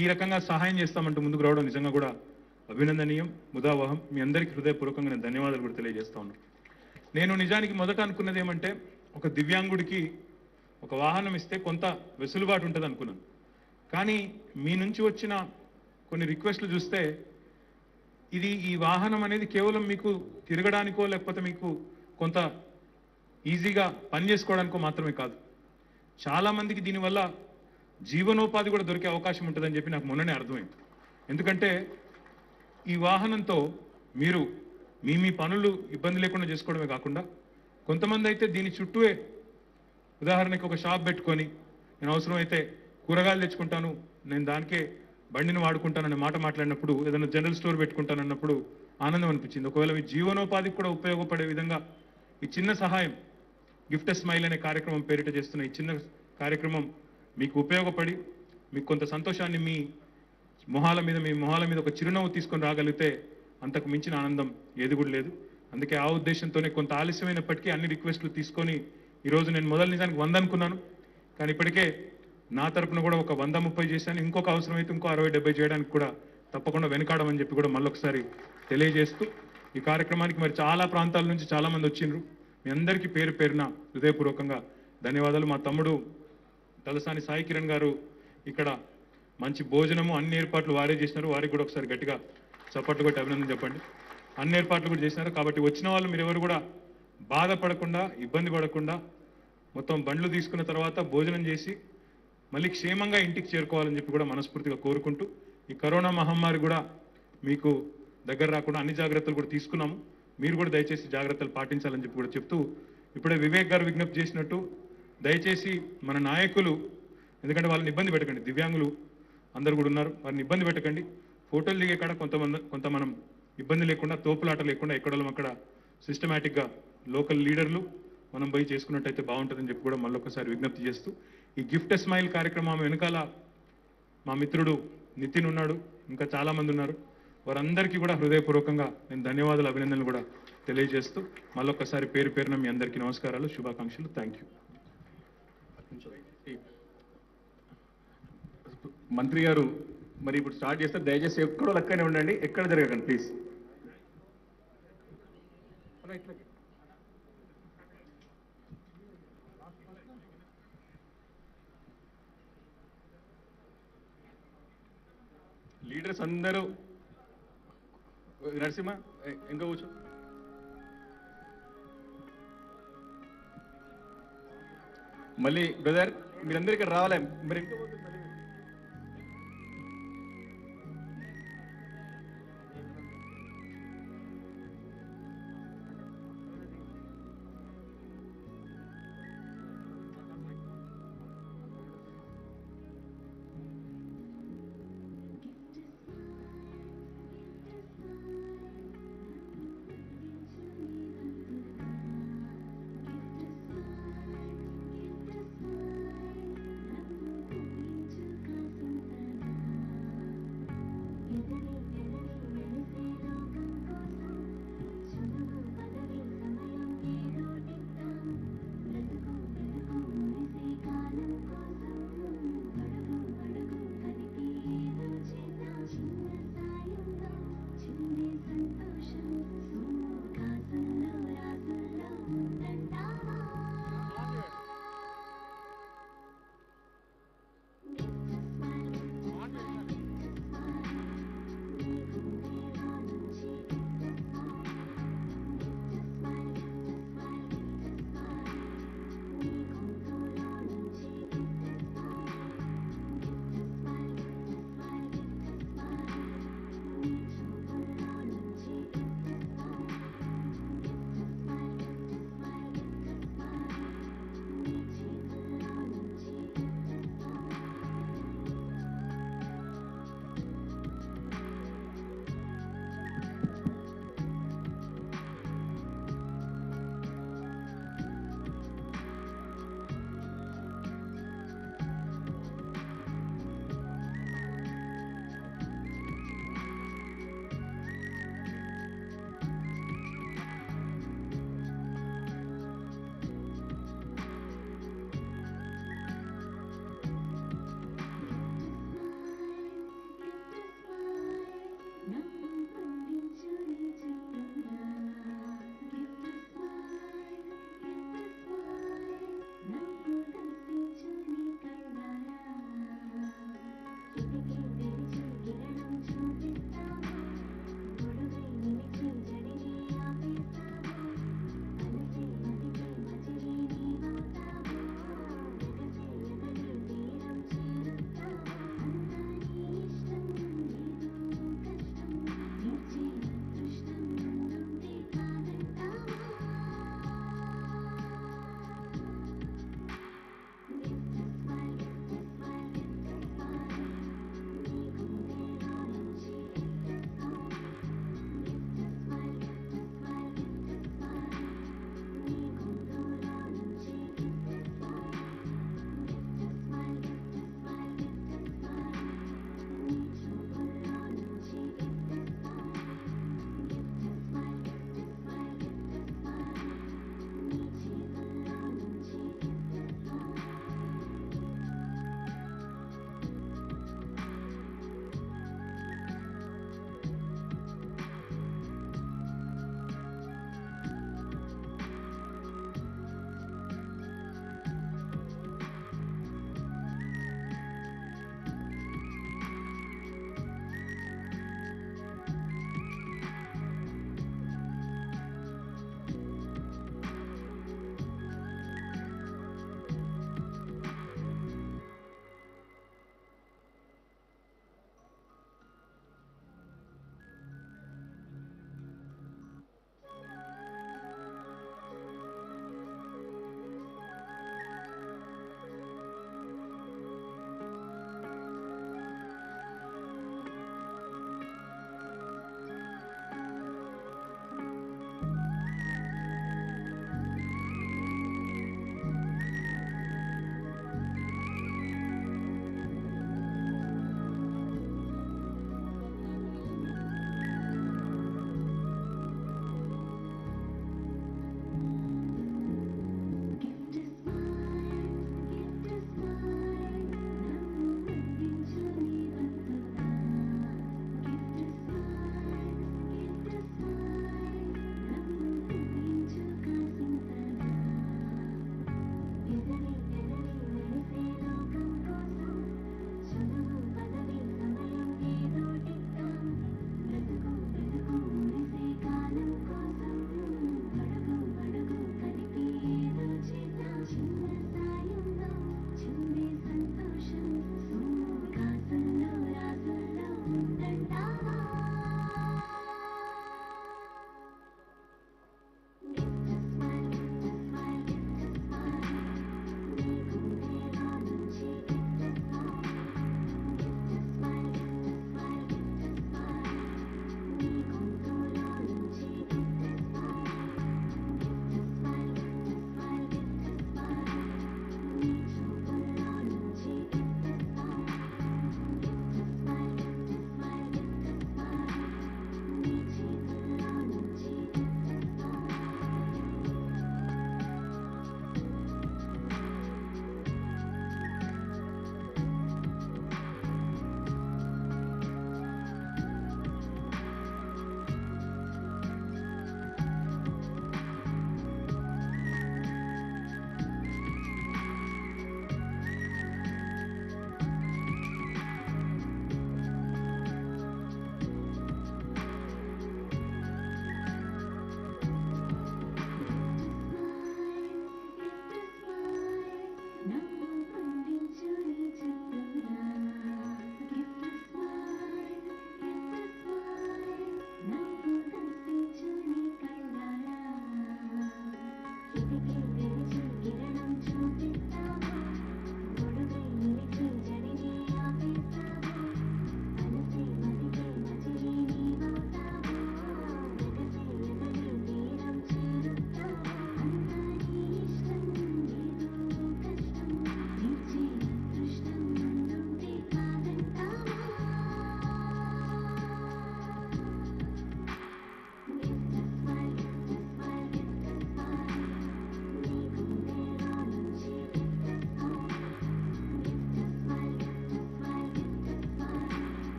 ఈ రకంగా సహాయం చేస్తామంటూ ముందుకు రావడం నిజంగా కూడా అభినందనీయం, ముదావహం. మీ అందరికీ హృదయపూర్వకంగా నేను ధన్యవాదాలు కూడా తెలియజేస్తా ఉన్నాను. నేను నిజానికి మొదట అనుకున్నది ఏమంటే ఒక దివ్యాంగుడికి ఒక వాహనం ఇస్తే కొంత వెసులుబాటు ఉంటుంది అనుకున్నాను. కానీ మీ నుంచి వచ్చిన కొన్ని రిక్వెస్ట్లు చూస్తే ఈ వాహనం అనేది కేవలం మీకు తిరగడానికో లేకపోతే మీకు కొంత ఈజీగా పని చేసుకోవడానికో మాత్రమే కాదు, చాలామందికి దీనివల్ల జీవనోపాధి కూడా దొరికే అవకాశం ఉంటుందని చెప్పి నాకు మొన్ననే అర్థమైంది. ఎందుకంటే ఈ వాహనంతో మీరు మీ పనులు ఇబ్బంది లేకుండా చేసుకోవడమే కాకుండా కొంతమంది అయితే దీని చుట్టూవే, ఉదాహరణకి ఒక షాప్ పెట్టుకొని నేను అవసరమైతే కూరగాయలు తెచ్చుకుంటాను, నేను దానికే బండిని వాడుకుంటాననే మాట మాట్లాడినప్పుడు, ఏదైనా జనరల్ స్టోర్ పెట్టుకుంటానన్నప్పుడు ఆనందం అనిపించింది. ఒకవేళ మీ జీవనోపాధికి కూడా ఉపయోగపడే విధంగా ఈ చిన్న సహాయం, గిఫ్ట్ స్మైల్ అనే కార్యక్రమం పేరిట చేస్తున్న ఈ చిన్న కార్యక్రమం మీకు ఉపయోగపడి మీకు కొంత సంతోషాన్ని మీ మొహాల మీద ఒక చిరునవ్వు తీసుకొని రాగలిగితే అంతకు మించిన ఆనందం ఏది కూడా లేదు. అందుకే ఆ ఉద్దేశంతోనే కొంత ఆలస్యమైనప్పటికీ అన్ని రిక్వెస్ట్లు తీసుకొని ఈరోజు నేను నిజానికి 100 అనుకున్నాను, కానీ ఇప్పటికే నా తరపున కూడా ఒక 130 చేశాను. ఇంకొక అవసరమైతే ఇంకో 60-70 చేయడానికి కూడా తప్పకుండా వెనకాడమని చెప్పి కూడా మళ్ళొకసారి తెలియజేస్తూ, ఈ కార్యక్రమానికి మరి చాలా ప్రాంతాల నుంచి చాలా మంది వచ్చిండ్రు. మీ అందరికీ పేరు పేరున హృదయపూర్వకంగా ధన్యవాదాలు. మా తమ్ముడు తలసాని సాయి కిరణ్ గారు ఇక్కడ మంచి భోజనము అన్ని ఏర్పాట్లు వారే చేసినారు. వారికి కూడా ఒకసారి గట్టిగా చప్పట్లు కొట్టి అభినందన చెప్పండి. అన్ని ఏర్పాట్లు కూడా చేసినారు. కాబట్టి వచ్చిన వాళ్ళు మీరు ఎవరు కూడా బాధపడకుండా, ఇబ్బంది పడకుండా మొత్తం బండ్లు తీసుకున్న తర్వాత భోజనం చేసి మళ్ళీ క్షేమంగా ఇంటికి చేరుకోవాలని చెప్పి కూడా మనస్ఫూర్తిగా కోరుకుంటూ, ఈ కరోనా మహమ్మారి కూడా మీకు దగ్గర రాకుండా అన్ని జాగ్రత్తలు కూడా తీసుకున్నాము. మీరు కూడా దయచేసి జాగ్రత్తలు పాటించాలని చెప్పి కూడా చెప్తూ, ఇప్పుడే వివేక్ గారు విజ్ఞప్తి చేసినట్టు దయచేసి మన నాయకులు, ఎందుకంటే వాళ్ళని ఇబ్బంది పెట్టకండి, దివ్యాంగులు అందరు కూడా ఉన్నారు, వారిని ఇబ్బంది పెట్టకండి. ఫోటోలు దిగే కాడ కొంత మనం ఇబ్బంది లేకుండా, తోపులాట లేకుండా ఎక్కడోళ్ళం అక్కడ సిస్టమేటిక్గా లోకల్ లీడర్లు మనం పోయి చేసుకున్నట్టయితే బాగుంటుందని చెప్పి కూడా మళ్ళొకసారి విజ్ఞప్తి చేస్తూ, ఈ గిఫ్ట్ స్మైల్ కార్యక్రమం వెనకాల మా మిత్రుడు నితిన్ ఉన్నాడు, ఇంకా చాలామంది ఉన్నారు. వారందరికీ కూడా హృదయపూర్వకంగా నేను ధన్యవాదాలు, అభినందనలు కూడా తెలియజేస్తూ మళ్ళొక్కసారి పేరు పేరున మీ అందరికీ నమస్కారాలు, శుభాకాంక్షలు. Thank you. మంత్రి గారు మరి ఇప్పుడు స్టార్ట్ చేస్తే దయచేసి ఎక్కడో లక్కనే ఉండండి, ఎక్కడ జరగకండి ప్లీజ్. లీడర్స్ అందరూ నరసింహ ఇంకా కూర్చో. మళ్ళీ బ్రదర్ మీరందరూ ఇక్కడ రావాలి. మరి ఇంకా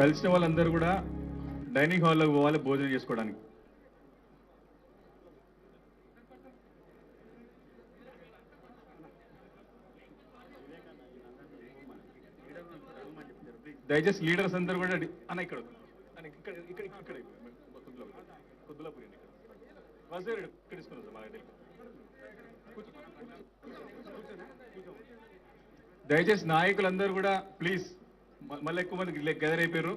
కలిసిన వాళ్ళందరూ కూడా డైనింగ్ హాల్లోకి పోవాలి భోజనం చేసుకోవడానికి. దయచేసి లీడర్స్ అందరూ కూడా అన్న ఇక్కడ ఇక్కడ ఇక్కడ ఇక్కడ కొద్దులాపూరి వాసుదేవ్ ఇక్కడ తీసుకున్నాం సార్ మాకు దయచేసి నాయకులందరూ కూడా ప్లీజ్ మళ్ళీ ఎక్కువ మంది గెదర్ అయిపోయారు.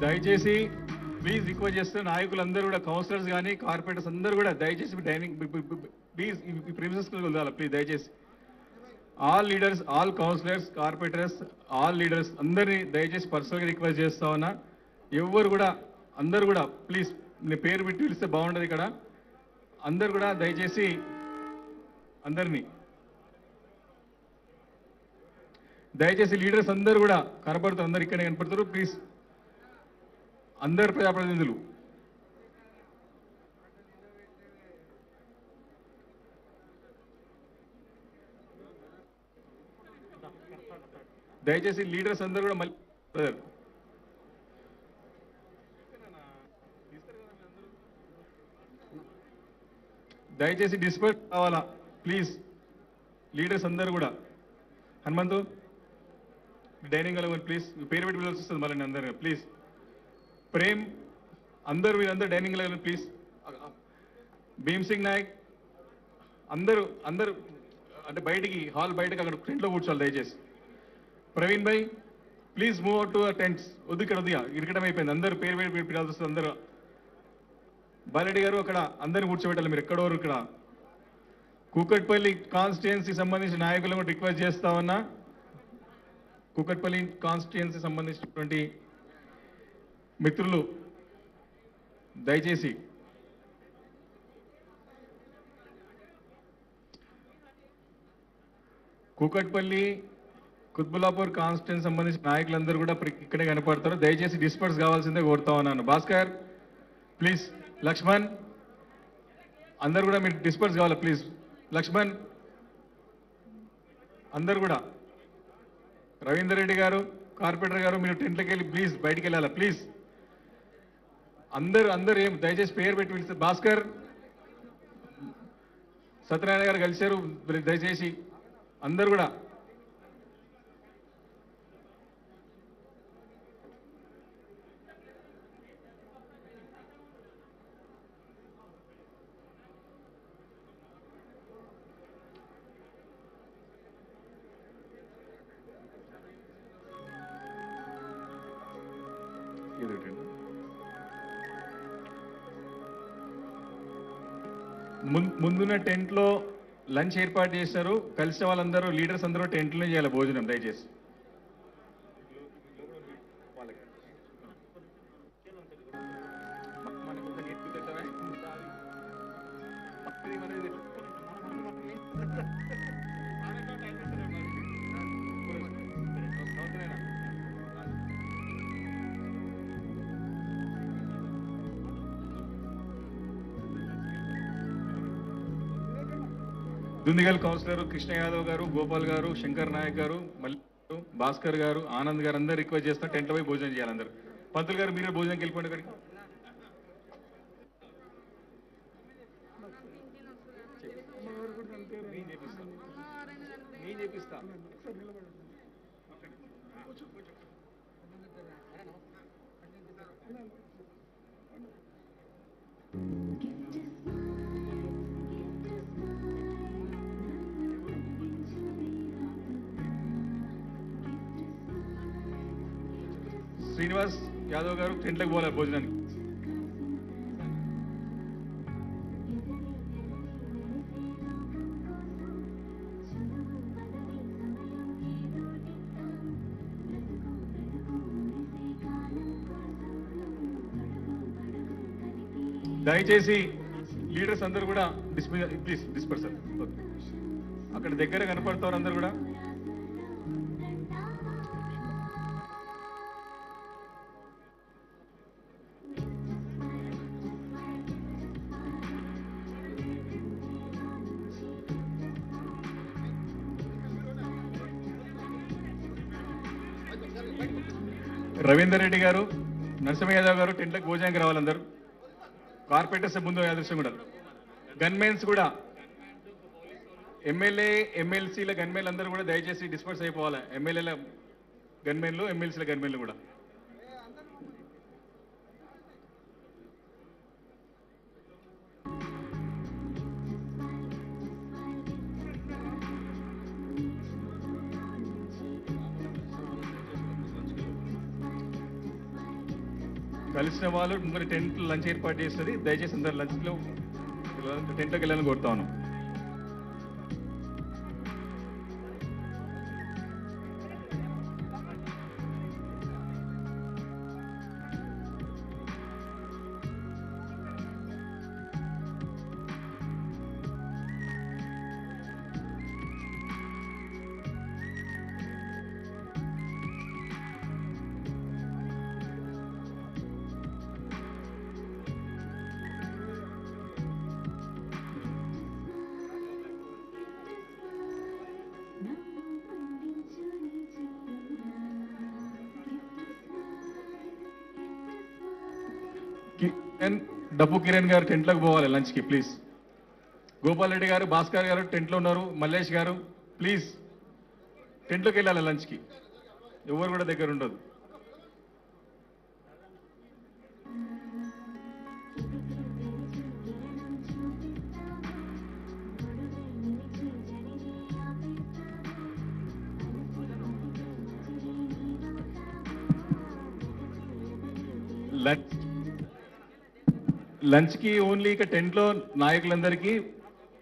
దయచేసి ప్లీజ్ రిక్వెస్ట్ చేస్తే నాయకులందరూ కూడా కౌన్సిలర్స్ కానీ కార్పొరేటర్స్ అందరూ కూడా దయచేసి డైనింగ్ ప్లీజ్ ఈ ప్రిమిసెస్ వెళ్ళాలి ప్లీజ్ దయచేసి all leaders all councillors corporators all leaders అందరినీ దయచేసి పర్సనల్గా రిక్వెస్ట్ చేస్తా ఉన్నా. ఎవరు కూడా అందరూ కూడా ప్లీజ్ నేను పేరు పెట్టి పిలిస్తే బాగుండదు ఇక్కడ. అందరు కూడా దయచేసి అందరినీ దయచేసి లీడర్స్ అందరూ కూడా కనపడుతారు, అందరు ఇక్కడే కనపడతారు. ప్లీజ్ అందరు ప్రజాప్రతినిధులు దయచేసి లీడర్స్ అందరూ కూడా మళ్ళీ దయచేసి డిస్పర్స్ కావాలా ప్లీజ్ లీడర్స్ అందరూ కూడా. హనుమంతు డైనింగ్ హాల్ ప్లీజ్ పేరు పెట్టి పిలవాల్సి వస్తుంది మళ్ళీ అందరూ ప్లీజ్. ప్రేమ్ అందరూ వీళ్ళందరూ dining hall please. Bhim Singh Nayak అందరూ అందరూ అంటే బయటికి హాల్ బయటకి అక్కడ ఫ్రంట్లో కూర్చోవాలి దయచేసి. Praveen bhai please move out to tents. వద్దు ఇక్కడ వద్దుగా ఇరకడం అయిపోయింది, అందరూ పేరు పేరు పిలవాల్సి వస్తుంది అందరూ. బాలరెడ్డి గారు అక్కడ అందరిని కూర్చోబెట్టాలి మీరు ఎక్కడోరు ఇక్కడ. కూకట్పల్లి కాన్స్టిట్యుయెన్సీ సంబంధించిన నాయకులను రిక్వెస్ట్ చేస్తా ఉన్నా. కూకట్పల్లి కాన్స్టిట్యుయెన్సీ సంబంధించినటువంటి మిత్రులు దయచేసి కూకట్పల్లి కుత్బుల్లాపూర్ కాన్స్టిట్యుయెన్సీ సంబంధించిన నాయకులందరూ కూడా ఇక్కడే కనపడతారు. దయచేసి డిస్పర్స్ కావాల్సిందే కోరుతా ఉన్నాను. భాస్కర్ ప్లీజ్, లక్ష్మణ్ అందరు కూడా మీరు డిస్పర్స్ కావాలి ప్లీజ్. లక్ష్మణ్ అందరు కూడా. రవీందర్ రెడ్డి గారు కార్పొరేటర్ గారు మీరు టెంట్లోకి వెళ్ళి ప్లీజ్ బయటికి వెళ్ళాలా ప్లీజ్. అందరూ ఏం దయచేసి పేరు పెట్టి పిలుస్తారు. భాస్కర్, సత్యనారాయణ గారు కలిశారు, దయచేసి అందరు కూడా. ముందున్న టెంట్ లో లంచ్ ఏర్పాటు చేశారు. కలిసిన వాళ్ళందరూ లీడర్స్ అందరూ టెంట్లోనే చేయాలి భోజనం దయచేసి. దుందిగల్ కౌన్సిలర్ కృష్ణ యాదవ్ గారు, గోపాల్ గారు, శంకర్ నాయక్ గారు, మల్లి గారు, భాస్కర్ గారు, ఆనంద్ గారు అందరూ రిక్వెస్ట్ చేస్తున్నారు టెంట్లో పోయి భోజనం చేయాలి అందరూ. పంతులు గారు మీరే భోజనంకి వెళ్ళిపోండి అక్కడికి. శ్రీనివాస్ యాదవ్ గారు టెంట్లోకి పోవాలి భోజనానికి. దయచేసి లీడర్స్ అందరూ కూడా ప్లీజ్ డిస్పర్సల్. అక్కడ దగ్గర కనపడతారు అందరు కూడా. రవీందర్ రెడ్డి గారు, నరసింహ యాదవ్ గారు టెంట్లకు భోజనానికి రావాలి అందరూ. కార్పొరేటర్స్ ముందు అదృశ్యం కూడా. గన్మెన్స్ కూడా, ఎమ్మెల్యే ఎమ్మెల్సీల గన్మెన్లు అందరూ కూడా దయచేసి డిస్పర్స్ అయిపోవాలి. ఎమ్మెల్యేల గన్మెన్లు, ఎమ్మెల్సీల గన్మెన్లు కూడా. కలిసిన వాళ్ళు మరి టెంట్ లంచ్ ఏర్పాటు చేస్తుంది. దయచేసి అందరు లంచ్లో టెంట్లోకి వెళ్ళాలని కోరుతా ఉన్నాం. డబ్బు కిరణ్ గారు టెంట్లోకి పోవాలి లంచ్కి ప్లీజ్. గోపాల్ రెడ్డి గారు, భాస్కర్ గారు టెంట్లో ఉన్నారు. మల్లేష్ గారు ప్లీజ్ టెంట్లోకి వెళ్ళాలి లంచ్కి. ఎవరు కూడా దగ్గర ఉండదు. లంచ్కి ఓన్లీ ఇక టెంట్లో నాయకులందరికీ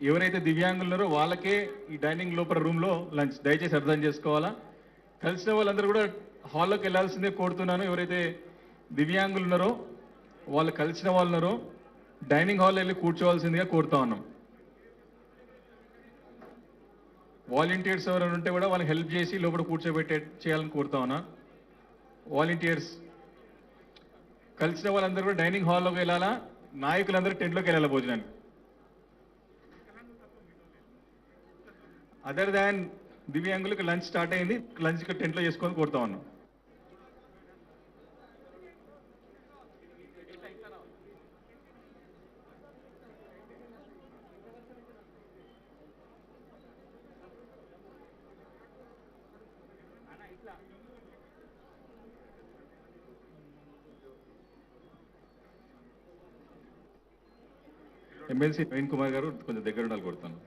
ఎవరైతే దివ్యాంగులు ఉన్నారో వాళ్ళకే ఈ డైనింగ్ లోపల రూమ్లో లంచ్. దయచేసి అర్థం చేసుకోవాలా. కలిసిన వాళ్ళందరూ కూడా హాల్లోకి వెళ్ళాల్సిందే కోరుతున్నాను. ఎవరైతే దివ్యాంగులు ఉన్నారో వాళ్ళు కలిసిన వాళ్ళు ఉన్నారో డైనింగ్ హాల్లో వెళ్ళి కూర్చోవాల్సిందిగా కోరుతా ఉన్నాం. వాలంటీర్స్ ఎవరైనా ఉంటే కూడా వాళ్ళకి హెల్ప్ చేసి లోపల కూర్చోబెట్టే చేయాలని కోరుతా ఉన్నా. వాలంటీర్స్ కలిసిన వాళ్ళందరూ కూడా డైనింగ్ హాల్లోకి వెళ్ళాలా, నాయకులందరూ టెంట్లోకి వెళ్ళాలి భోజనానికి. అదర్ దాన్ దివ్యాంగులకు లంచ్ స్టార్ట్ అయింది. లంచ్ టెంట్లో చేసుకొని కోరుతా ఉన్నాం. ఎమ్మెల్సీ నవీన్ కుమార్ గారు కొంచెం దగ్గర ఉండాలి కొడతాను.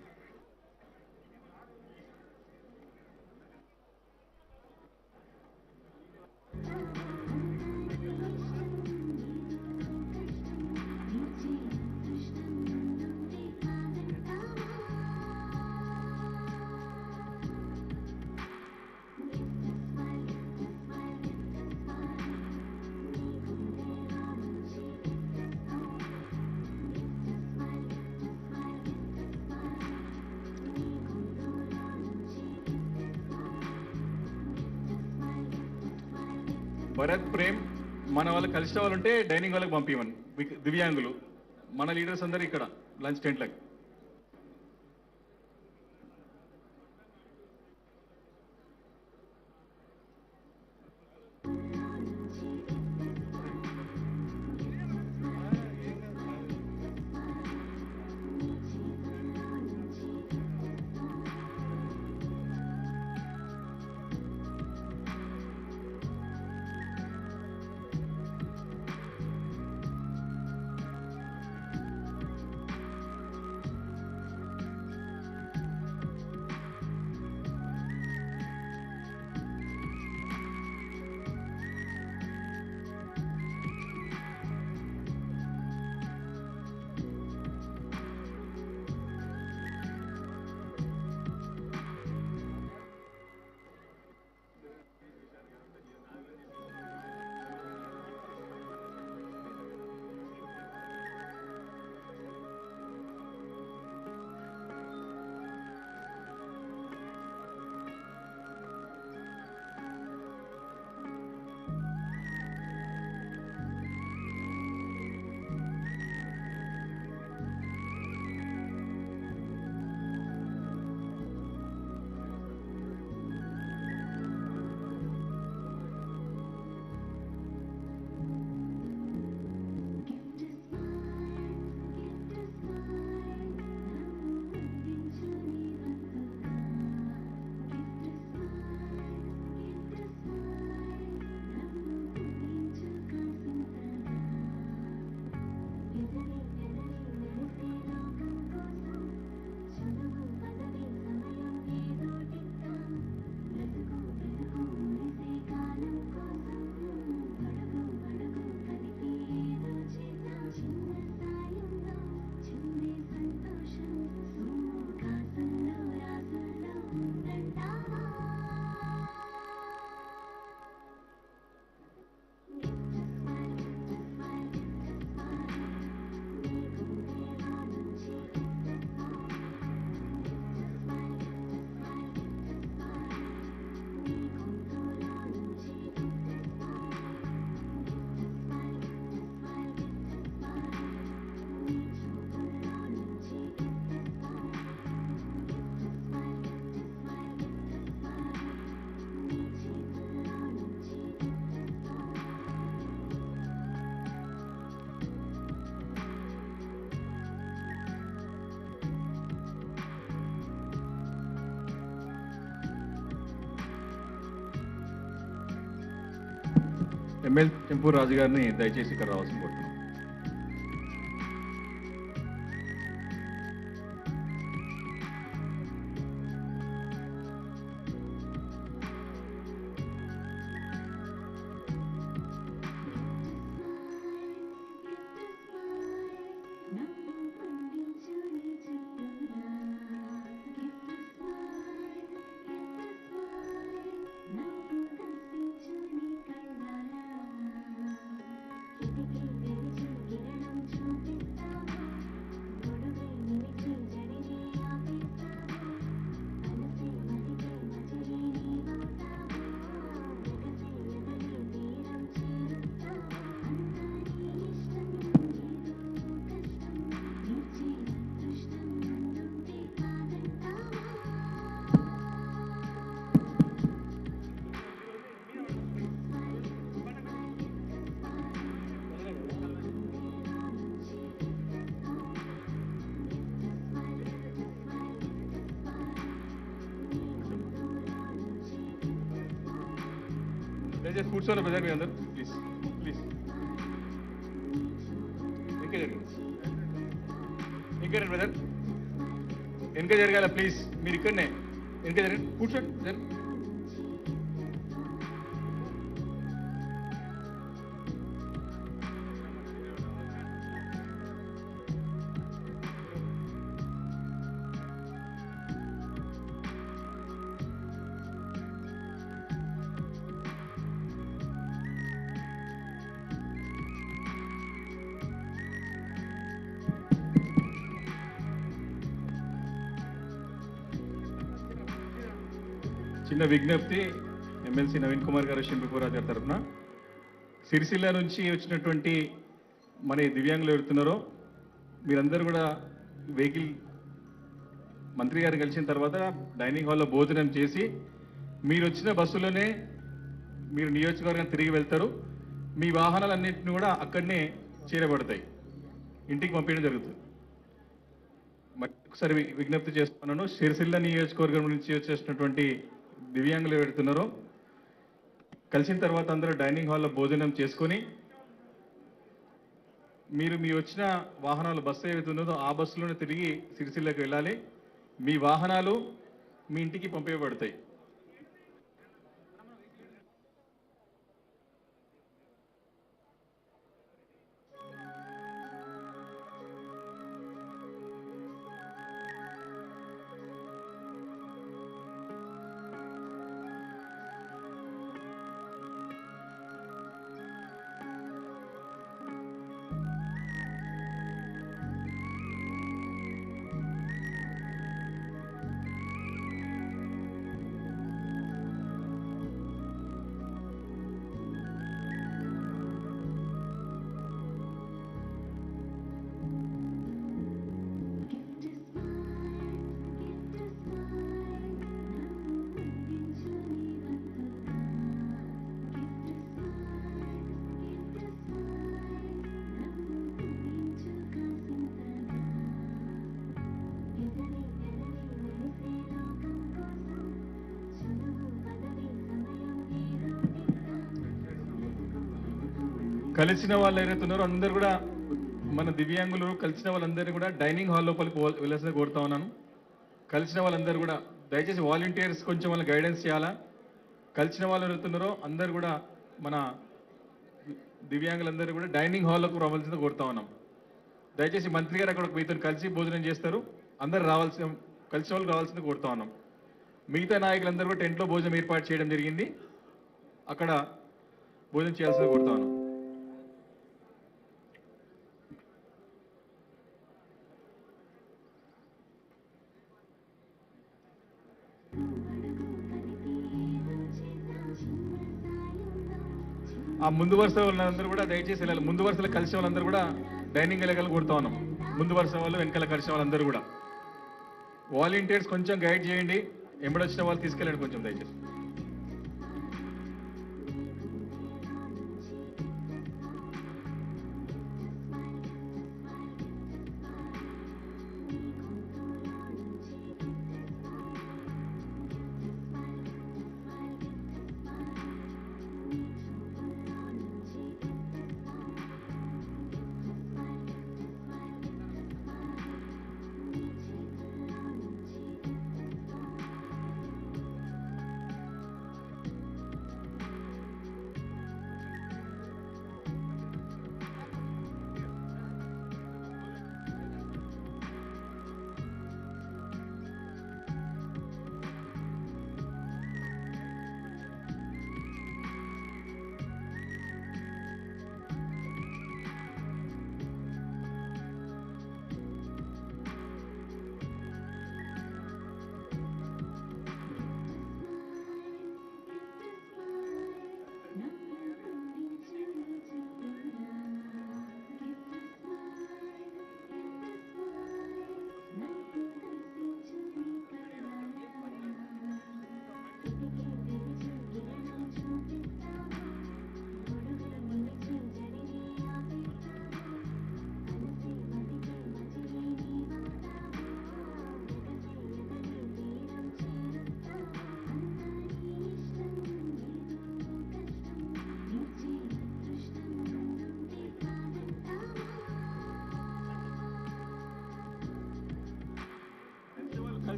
భరత్ ప్రేమ్ మన వాళ్ళు కలిసిన వాళ్ళు ఉంటే డైనింగ్ వాళ్ళకి పంపించమని, దివ్యాంగులు మన లీడర్స్ అందరూ ఇక్కడ లంచ్ టెంట్లకి. ఎమ్మెల్యే చెంపూరు రాజు గారిని దయచేసి ఇక్కడ రావాల్సింది కోరుతున్నాం. దయచేసి కూర్చోండి బ్రదర్ మీ అందరూ ప్లీజ్ ప్లీజ్. ఇంకా జరగాలి, ఇంకా బ్రదర్ వెనక జరగాల ప్లీజ్. మీరు ఇక్కడనే వెనక జరగండి, కూర్చోండి జరగండి. చిన్న విజ్ఞప్తి, ఎమ్మెల్సీ నవీన్ కుమార్ గారు షింపిపురాజ్ గారి తరఫున సిరిసిల్ల నుంచి వచ్చినటువంటి మన ఈ దివ్యాంగులు ఎవరుతున్నారో మీరందరూ కూడా వెహికల్ మంత్రి గారు కలిసిన తర్వాత డైనింగ్ హాల్లో భోజనం చేసి మీరు వచ్చిన బస్సులోనే మీరు నియోజకవర్గం తిరిగి వెళ్తారు. మీ వాహనాలన్నింటినీ కూడా అక్కడనే చేరబడతాయి, ఇంటికి పంపించడం జరుగుతుంది. ఒకసారి విజ్ఞప్తి చేస్తున్నాను, సిరిసిల్ల నియోజకవర్గం నుంచి వచ్చేసినటువంటి దివ్యాంగులు పెడుతున్నారో కలిసిన తర్వాత అందరూ డైనింగ్ హాల్లో భోజనం చేసుకొని మీరు మీ వచ్చిన వాహనాలు బస్సు ఏదైతే ఉన్నదో ఆ బస్సులోనే తిరిగి సిరిసిల్లకు వెళ్ళాలి. మీ వాహనాలు మీ ఇంటికి పంపించబడతాయి. కలిసిన వాళ్ళు ఎవరైతే ఉన్నారో అందరూ కూడా మన దివ్యాంగులు కలిసిన వాళ్ళందరినీ కూడా డైనింగ్ హాల్ లోపలికి వెళ్ళాల్సిన కోరుతా ఉన్నాను. కలిసిన వాళ్ళందరూ కూడా దయచేసి వాలంటీర్స్ కొంచెం వాళ్ళ గైడెన్స్ చేయాలా. కలిసిన వాళ్ళు ఎవరుతున్నారో అందరూ కూడా మన దివ్యాంగులందరూ కూడా డైనింగ్ హాల్లోకి రావాల్సింది కోరుతా ఉన్నాం. దయచేసి మంత్రి గారు అక్కడ మీతో కలిసి భోజనం చేస్తారు, అందరూ రావాల్సిన కలిసిన వాళ్ళు రావాల్సింది కోరుతా ఉన్నాం. మిగతా నాయకులందరూ కూడా టెంట్లో భోజనం ఏర్పాటు చేయడం జరిగింది, అక్కడ భోజనం చేయాల్సింది కోరుతా ఉన్నాం. ఆ ముందు వరుస వాళ్ళందరూ కూడా దయచేసి వెళ్ళాలి. ముందు వరుసలో కలిసే వాళ్ళందరూ కూడా డైనింగ్ వెళ్ళగల కొడుతా ఉన్నాం. ముందు వరుస వాళ్ళు వెనకాల కలిసే వాళ్ళందరూ కూడా వాలంటీర్స్ కొంచెం గైడ్ చేయండి, ఎంబడొచ్చిన వాళ్ళు తీసుకెళ్ళండి కొంచెం దయచేసి.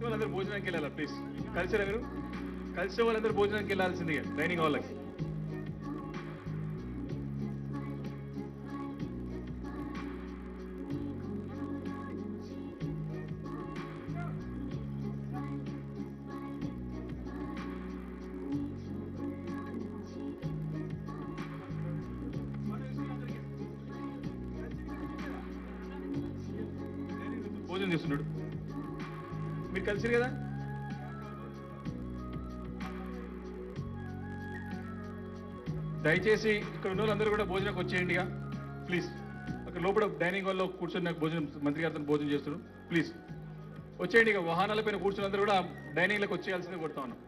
వాళ్ళందరూ భోజనానికి వెళ్ళాలా ప్లీజ్? కలిసిరా మీరు? కలిసిన వాళ్ళందరూ భోజనానికి వెళ్ళాల్సిందిగా డైనింగ్ హాల్కి. భోజనం చేస్తున్నాడు. మీరు కలిసిరు కదా? దయచేసి ఇక్కడ ఉన్న వాళ్ళందరూ కూడా భోజనంకి వచ్చేయండి ప్లీజ్. అక్కడ లోపల డైనింగ్ హాల్లో కూర్చొని నాకు భోజనం మంత్రి గారితో భోజనం చేస్తున్నారు. ప్లీజ్ వచ్చేయండి. ఇక వాహనాలపైన కూర్చున్న అందరూ కూడా డైనింగ్లోకి వచ్చేయాల్సిందే కొడతా ఉన్నాం.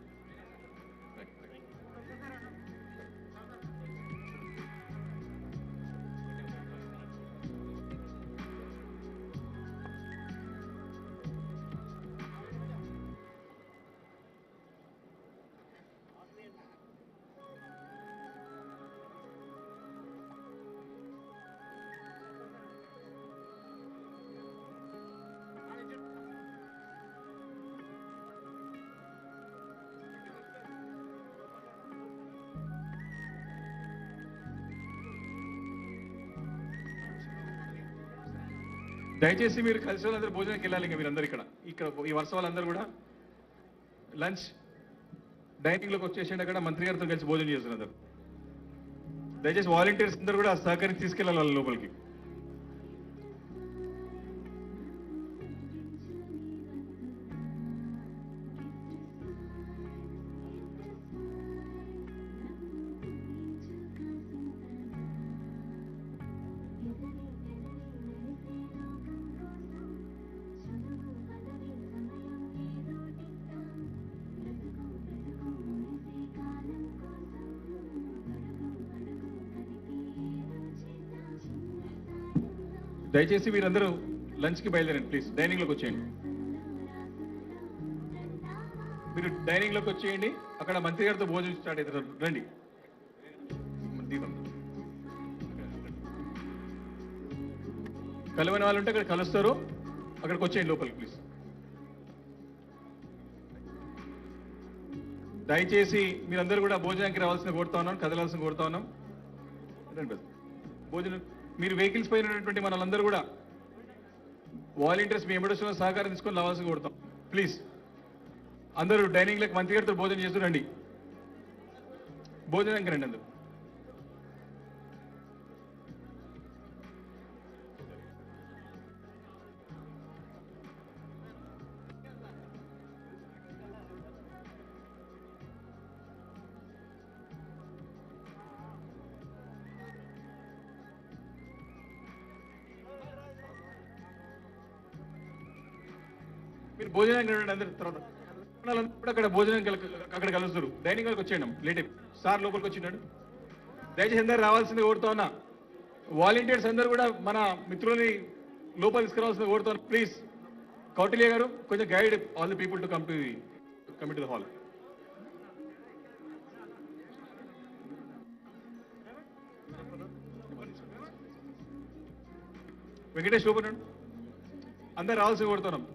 దయచేసి మీరు కలిసి వాళ్ళందరూ భోజనానికి వెళ్ళాలి. ఇంకా మీరందరూ ఇక్కడ ఈ వరుస వాళ్ళందరూ కూడా లంచ్ డైనింగ్లోకి వచ్చేసేయండి. అక్కడ మంత్రి గారితో కలిసి భోజనం చేస్తున్నారు. దయచేసి వాలంటీర్స్ అందరూ కూడా సహకరించి తీసుకెళ్ళాలి వాళ్ళ లోపలికి. దయచేసి మీరందరూ లంచ్కి బయలుదేరండి ప్లీజ్. డైనింగ్లోకి వచ్చేయండి. మీరు డైనింగ్లోకి వచ్చేయండి. అక్కడ మంత్రి గారితో భోజనం స్టార్ట్ అవుతారు. రండి. కలవని వాళ్ళు ఉంటే అక్కడ కలుస్తారు. అక్కడికి వచ్చేయండి లోపలికి ప్లీజ్. దయచేసి మీరందరూ కూడా భోజనానికి రావాల్సిన కోరుతా ఉన్నాం, కదలాల్సిన కోరుతా ఉన్నాం. భోజనం మీరు వెహికల్స్ పైన ఉన్నటువంటి మనలందరూ కూడా వాలంటీర్స్ మీ ఎంబడేషన్ సహకారం తీసుకొని రావాల్సి కోరుతాం ప్లీజ్. అందరూ డైనింగ్లోకి మంత్రి గారితో భోజనం చేస్తూ రండి. భోజనానికి రండి అందరూ. మీరు భోజనానికి రండి అందరు. తర్వాత కూడా అక్కడ భోజనం అక్కడ కలుస్తారు. డైనింగ్ హాల్కి వచ్చేయండి. లేట్ సార్ లోపలికి వచ్చినాడు. దయచేసి అందరు రావాల్సింది కోరుతా ఉన్నా. వాలంటీర్స్ అందరూ కూడా మన మిత్రులని లోపల తీసుకురావాల్సింది కోరుతా ఉన్నా ప్లీజ్. కౌటిల్య గారు కొంచెం guide all the people to come to the hall. Venkatesh లోపల అందరు రావాల్సింది కోరుతున్నాం.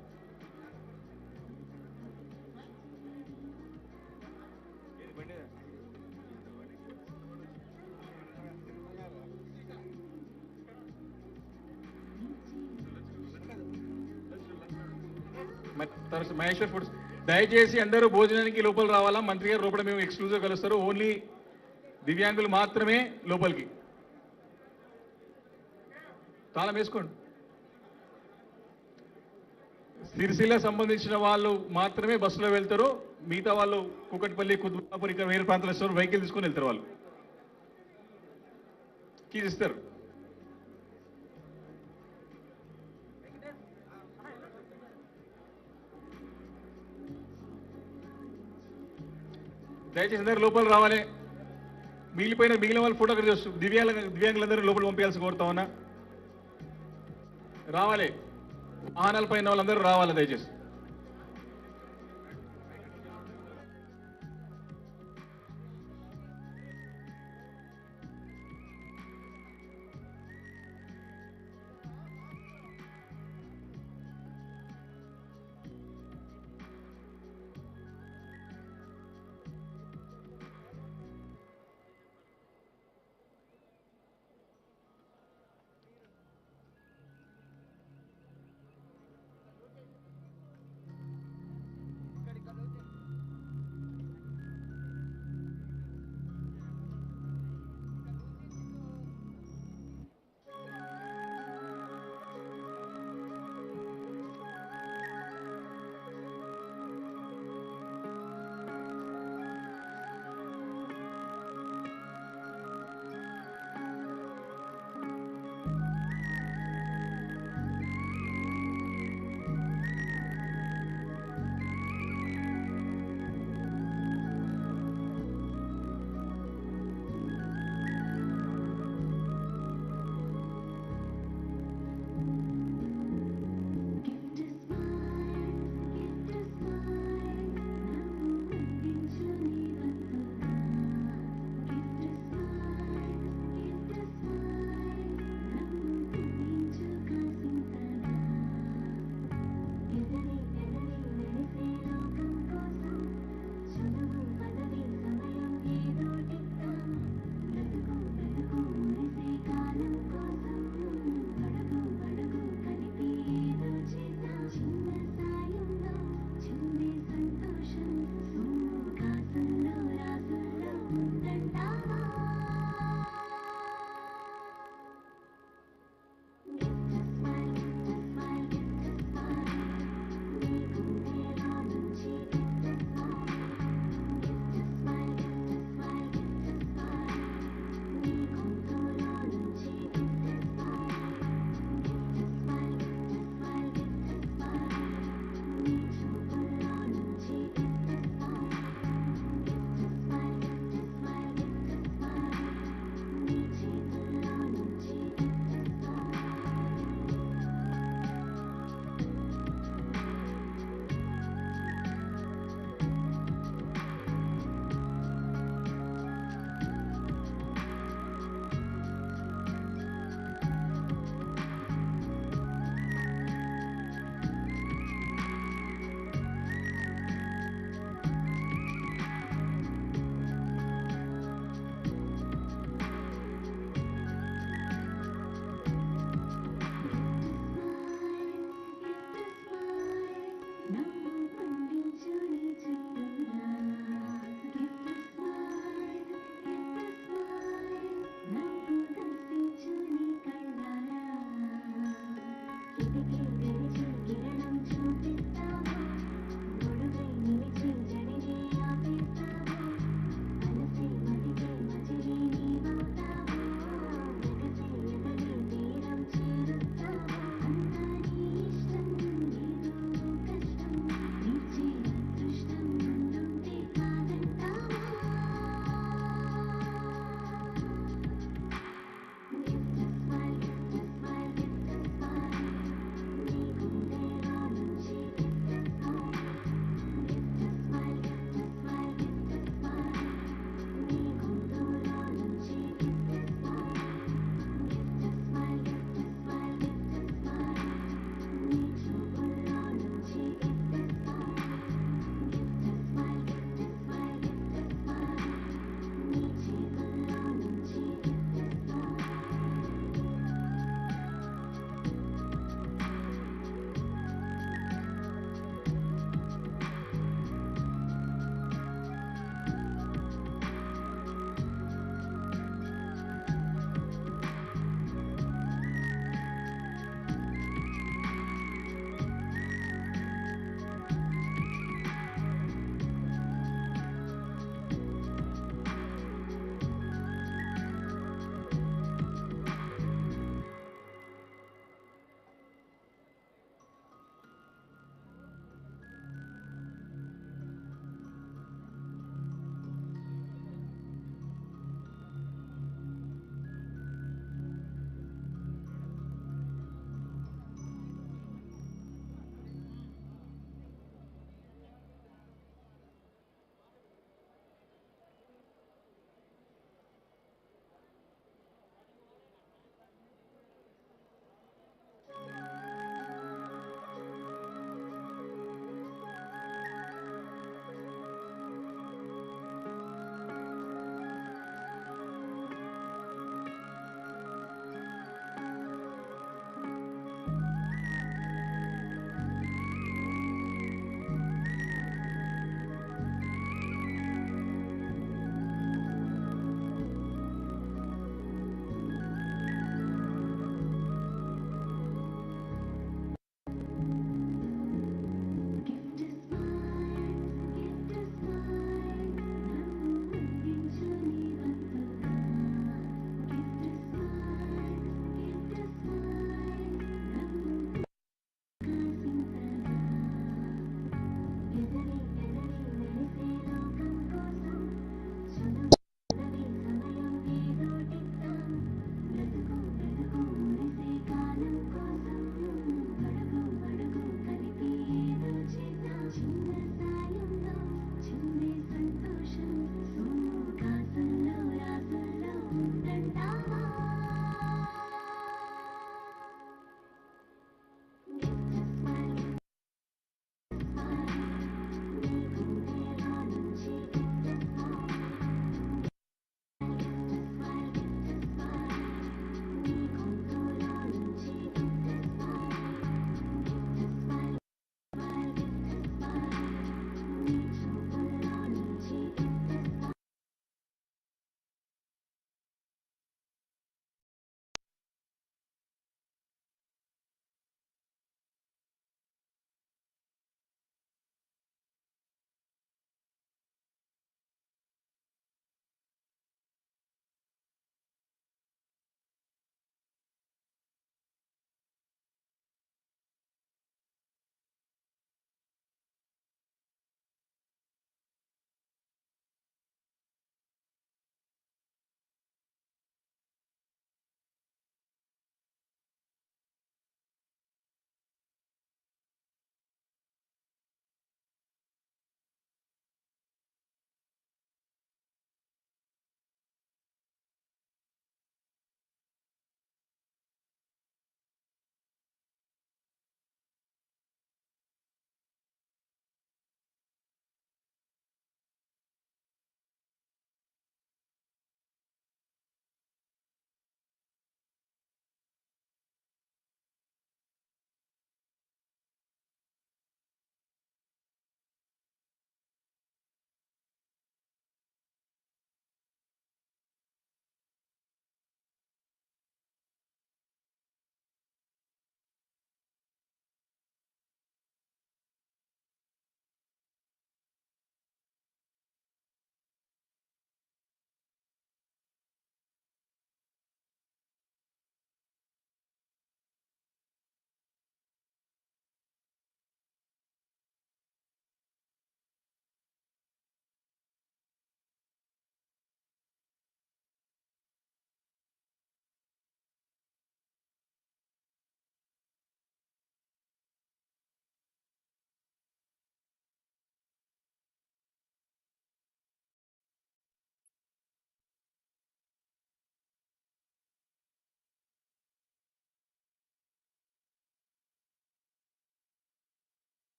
మహేశ్వర్ ఫుడ్స్ దయచేసి అందరూ భోజనానికి లోపల రావాలా. మంత్రి గారు లోపల మేము ఎక్స్క్లూజివ్ కలుస్తారు. ఓన్లీ దివ్యాంగులు మాత్రమే లోపలికి. తాళం వేసుకోండి. సిరిసిల్ల సంబంధించిన వాళ్ళు మాత్రమే బస్సులో వెళ్తారు. మిగతా వాళ్ళు కూకట్పల్లి, కుత్బుల్లాపూర్ ఇక్కడ వేరే ప్రాంతాలు వస్తారు. వెహికల్ తీసుకొని వెళ్తారు. వాళ్ళు కీస్ ఇస్తారు. దయచేసి అందరూ లోపల రావాలి. మిగిలిన వాళ్ళు ఫోటో చూస్తూ దివ్యాంగులందరూ లోపల పంపించాల్సి కోరుతా ఉన్నా. రావాలి. వాహనాల పైన వాళ్ళందరూ రావాలి దయచేసి.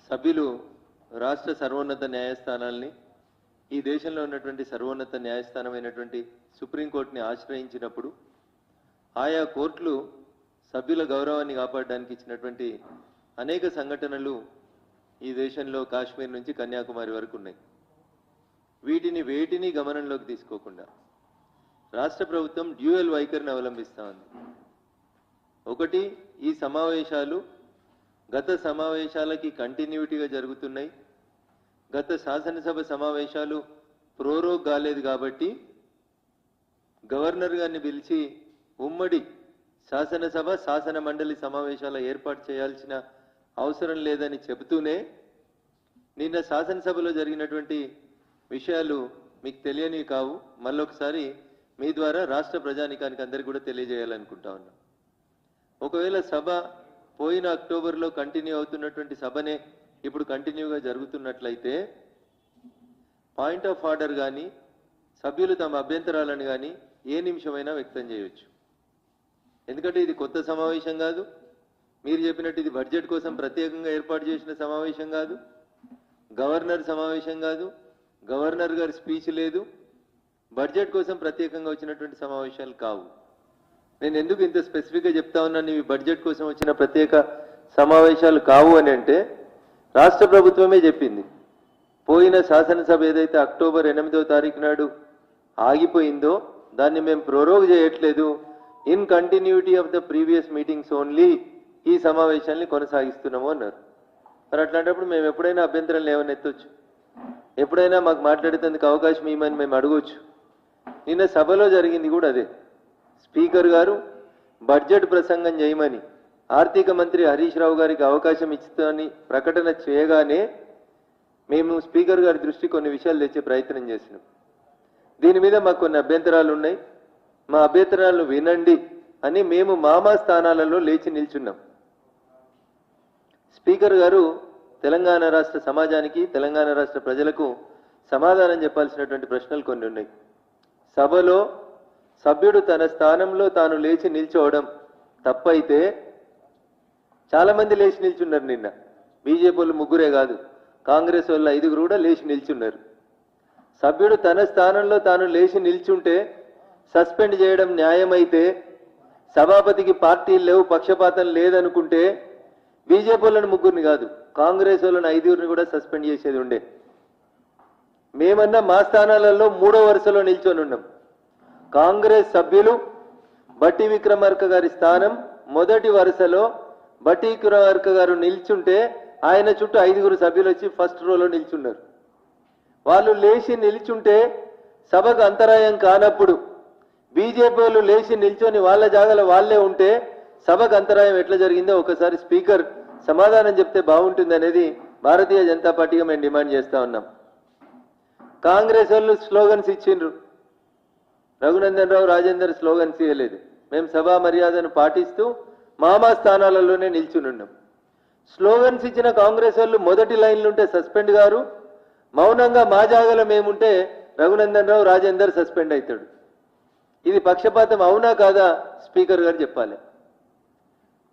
సభ్యులు రాష్ట్ర సర్వోన్నత న్యాయస్థానాల్ని ఈ దేశంలో ఉన్నటువంటి సర్వోన్నత న్యాయస్థానమైనటువంటి సుప్రీంకోర్టుని ఆశ్రయించినప్పుడు ఆయా కోర్టులు సభ్యుల గౌరవాన్ని కాపాడడానికి ఇచ్చినటువంటి అనేక సంఘటనలు ఈ దేశంలో కాశ్మీర్ నుంచి కన్యాకుమారి వరకు ఉన్నాయి. వేటిని గమనంలోకి తీసుకోకుండా రాష్ట్ర ప్రభుత్వం డ్యూయల్ వైఖరిని అవలంబిస్తా ఉంది. ఒకటి, ఈ సమావేశాలు గత సమావేశాలకి కంటిన్యూటీగా జరుగుతున్నాయి. గత శాసనసభ సమావేశాలు ప్రోరోగ్ కాలేదు కాబట్టి గవర్నర్ గారిని పిలిచి ఉమ్మడి శాసనసభ శాసన మండలి సమావేశాల ఏర్పాటు చేయాల్సిన అవసరం లేదని చెబుతూనే నిన్న శాసనసభలో జరిగినటువంటి విషయాలు మీకు తెలియనివి కావు. మళ్ళొకసారి మీ ద్వారా రాష్ట్ర ప్రజానికానికి అందరికీ కూడా తెలియజేయాలనుకుంటా ఉన్నాం. ఒకవేళ సభ పోయిన అక్టోబర్లో కంటిన్యూ అవుతున్నటువంటి సభనే ఇప్పుడు కంటిన్యూగా జరుగుతున్నట్లయితే పాయింట్ ఆఫ్ ఆర్డర్ కానీ సభ్యులు తమ అభ్యంతరాలను కానీ ఏ నిమిషమైనా వ్యక్తం చేయవచ్చు. ఎందుకంటే ఇది కొత్త సమావేశం కాదు. మీరు చెప్పినట్టు ఇది బడ్జెట్ కోసం ప్రత్యేకంగా ఏర్పాటు చేసిన సమావేశం కాదు. గవర్నర్ సమావేశం కాదు. గవర్నర్ గారి స్పీచ్ లేదు. బడ్జెట్ కోసం ప్రత్యేకంగా వచ్చినటువంటి సమావేశాలు కావు. నేను ఎందుకు ఇంత స్పెసిఫిక్గా చెప్తా ఉన్నాను ఇవి బడ్జెట్ కోసం వచ్చిన ప్రత్యేక సమావేశాలు కావు అని అంటే, రాష్ట్ర ప్రభుత్వమే చెప్పింది పోయిన శాసనసభ ఏదైతే అక్టోబర్ 8వ తారీఖు నాడు ఆగిపోయిందో దాన్ని మేము ప్రోరోగ్ చేయట్లేదు, in continuity of the previous meetings only ఈ సమావేశాన్ని కొనసాగిస్తున్నాము అన్నారు. మరి అట్లాంటప్పుడు మేము ఎప్పుడైనా అభ్యంతరం లేవని ఎత్తొచ్చు, ఎప్పుడైనా మాకు మాట్లాడేందుకు అవకాశం ఇవ్వమని మేము అడగొచ్చు. నిన్న సభలో జరిగింది కూడా అదే. స్పీకర్ గారు బడ్జెట్ ప్రసంగం చేయమని ఆర్థిక మంత్రి హరీష్ రావు గారికి అవకాశం ఇస్తామని ప్రకటన చేయగానే మేము స్పీకర్ గారి దృష్టి కొన్ని విషయాలు తెచ్చే ప్రయత్నం చేసినాం. దీని మీద మాకు కొన్ని అభ్యంతరాలు ఉన్నాయి, మా అభ్యంతరాలను వినండి అని మేము మా స్థానాలలో లేచి నిల్చున్నాం. స్పీకర్ గారు తెలంగాణ రాష్ట్ర సమాజానికి, తెలంగాణ రాష్ట్ర ప్రజలకు సమాధానం చెప్పాల్సినటువంటి ప్రశ్నలు కొన్ని ఉన్నాయి. సభలో సభ్యుడు తన స్థానంలో తాను లేచి నిల్చోవడం తప్పైతే, చాలా మంది లేచి నిల్చున్నారు. నిన్న బీజేపీ వాళ్ళు 3 కాదు, కాంగ్రెస్ వాళ్ళు 5 కూడా లేచి నిల్చున్నారు. సభ్యుడు తన స్థానంలో తాను లేచి నిల్చుంటే సస్పెండ్ చేయడం న్యాయమైతే, సభాపతికి పార్టీలు లేవు, పక్షపాతం లేదనుకుంటే బీజేపీ వాళ్ళని 3 కాదు, కాంగ్రెస్ వాళ్ళని 5 కూడా సస్పెండ్ చేసేది ఉండే. మేమన్నా మా స్థానాలలో 3వ వరుసలో నిల్చొని ఉన్నాం. కాంగ్రెస్ సభ్యులు బట్టి విక్రమార్క గారి స్థానం మొదటి వరుసలో బట్టి విక్రమార్క గారు నిల్చుంటే ఆయన చుట్టూ 5 సభ్యులు వచ్చి ఫస్ట్ రోలో నిల్చున్నారు. వాళ్ళు లేచి నిల్చుంటే సభకు అంతరాయం కానప్పుడు బీజేపీ వాళ్ళు లేచి నిల్చొని వాళ్ళ జాగాలో వాళ్ళే ఉంటే సభకు అంతరాయం ఎట్లా జరిగిందో ఒకసారి స్పీకర్ సమాధానం చెప్తే బాగుంటుంది అనేది భారతీయ జనతా పార్టీగా మేము డిమాండ్ చేస్తా ఉన్నాం. కాంగ్రెస్ వాళ్ళు స్లోగన్స్ ఇచ్చిండ్రు, రఘునందన్ రావు రాజేందర్ స్లోగన్స్ ఇవ్వలేదు. మేము సభా మర్యాదను పాటిస్తూ మా స్థానాలలోనే నిల్చునున్నాం. స్లోగన్స్ ఇచ్చిన కాంగ్రెస్ వాళ్ళు మొదటి లైన్లు ఉంటే సస్పెండ్ గారు, మౌనంగా మా జాగాలో మేముంటే రఘునందన్ రావు రాజేందర్ సస్పెండ్ అవుతాడు. ఇది పక్షపాతం అవునా కాదా స్పీకర్ గారు చెప్పాలి.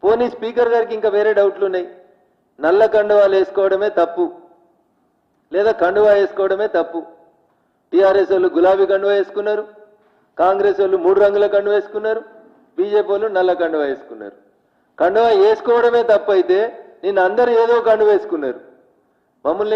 పోనీ స్పీకర్ గారికి ఇంకా వేరే డౌట్లు ఉన్నాయి. నల్ల కండువాలు వేసుకోవడమే తప్పు లేదా కండువా వేసుకోవడమే తప్పు. టీఆర్ఎస్ వాళ్ళు గులాబీ కండువా వేసుకున్నారు, కాంగ్రెస్ వాళ్ళు 3 రంగుల కండువా వేసుకున్నారు, బీజేపీ వాళ్ళు నల్ల కండువా వేసుకున్నారు. కండువా వేసుకోవడమే తప్పు అయితే నిన్న అందరూ ఏదో కండువా వేసుకున్నారు. మమ్మల్ని